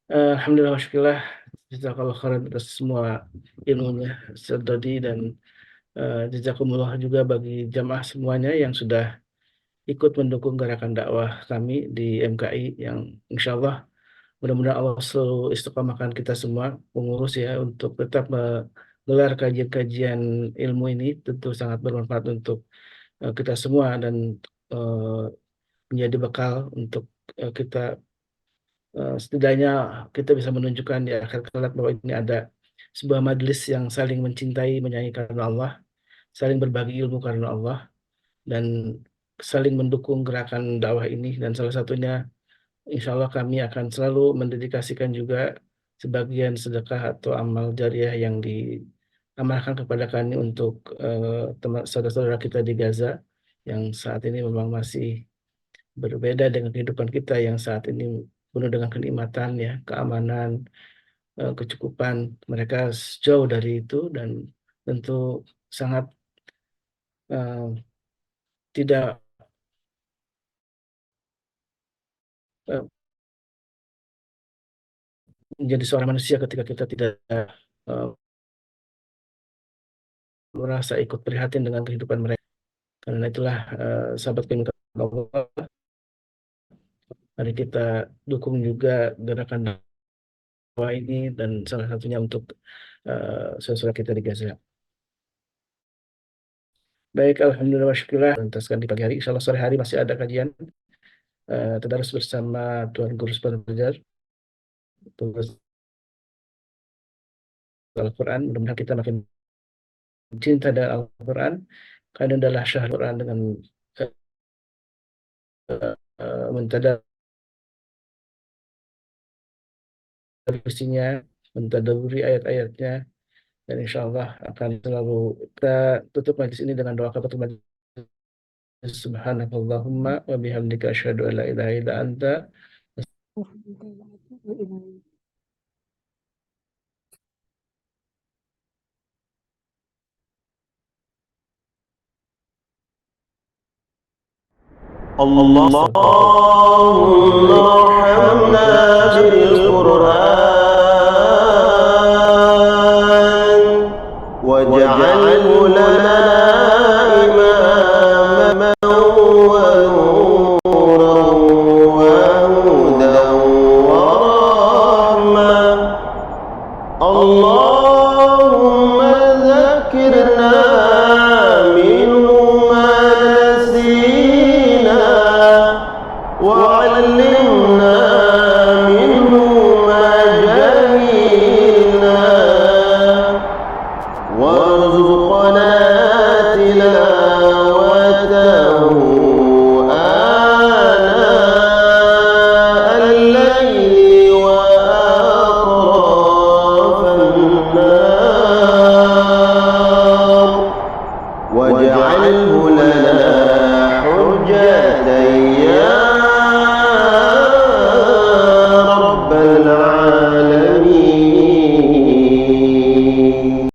Alhamdulillah wa syukurillah. Jazakallah khairan atas semua ilmunya Ustaz Dodi, dan jazakumullah juga bagi jamaah semuanya yang sudah ikut mendukung gerakan dakwah kami di MKI, yang insya Allah mudah-mudahan Allah selalu istiqomahkan kita semua pengurus ya untuk tetap menggelar kajian-kajian ilmu ini. Tentu sangat bermanfaat untuk kita semua, dan eh, menjadi bekal untuk kita, setidaknya kita bisa menunjukkan di akhir kelak bahwa ini ada sebuah majelis yang saling mencintai, menyayangi karena Allah, saling berbagi ilmu karena Allah, dan saling mendukung gerakan dakwah ini. Dan salah satunya, insya Allah kami akan selalu mendedikasikan juga sebagian sedekah atau amal jariah yang diamalkan kepada kami untuk teman saudara-saudara kita di Gaza, yang saat ini memang masih berbeda dengan kehidupan kita yang saat ini penuh dengan kenikmatan ya, keamanan, kecukupan. Mereka jauh dari itu, dan tentu sangat eh, tidak eh, menjadi seorang manusia ketika kita tidak eh, merasa ikut prihatin dengan kehidupan mereka. Karena itulah sahabat kami Allah, mari kita dukung juga gerakan dakwah ini, dan salah satunya untuk saudara kita di Gaza. Baik, alhamdulillah wa syukurillah. Tuntaskan di pagi hari. Insya Allah sore hari masih ada kajian tadarus bersama Tuan Guru Belajar tugas Al-Quran. Mudah-mudahan kita makin cinta dengan Al-Quran, karena adalah syahrul Quran, dengan mentadarusinya, mentadaburi ayat-ayatnya, dan insya Allah akan selalu kita tutup majlis ini dengan doa kafatul majlis. Subhanakallahumma wa bihamdika asyhadu an la ilaha illa anta. اللهم ارحمنا بالقرآن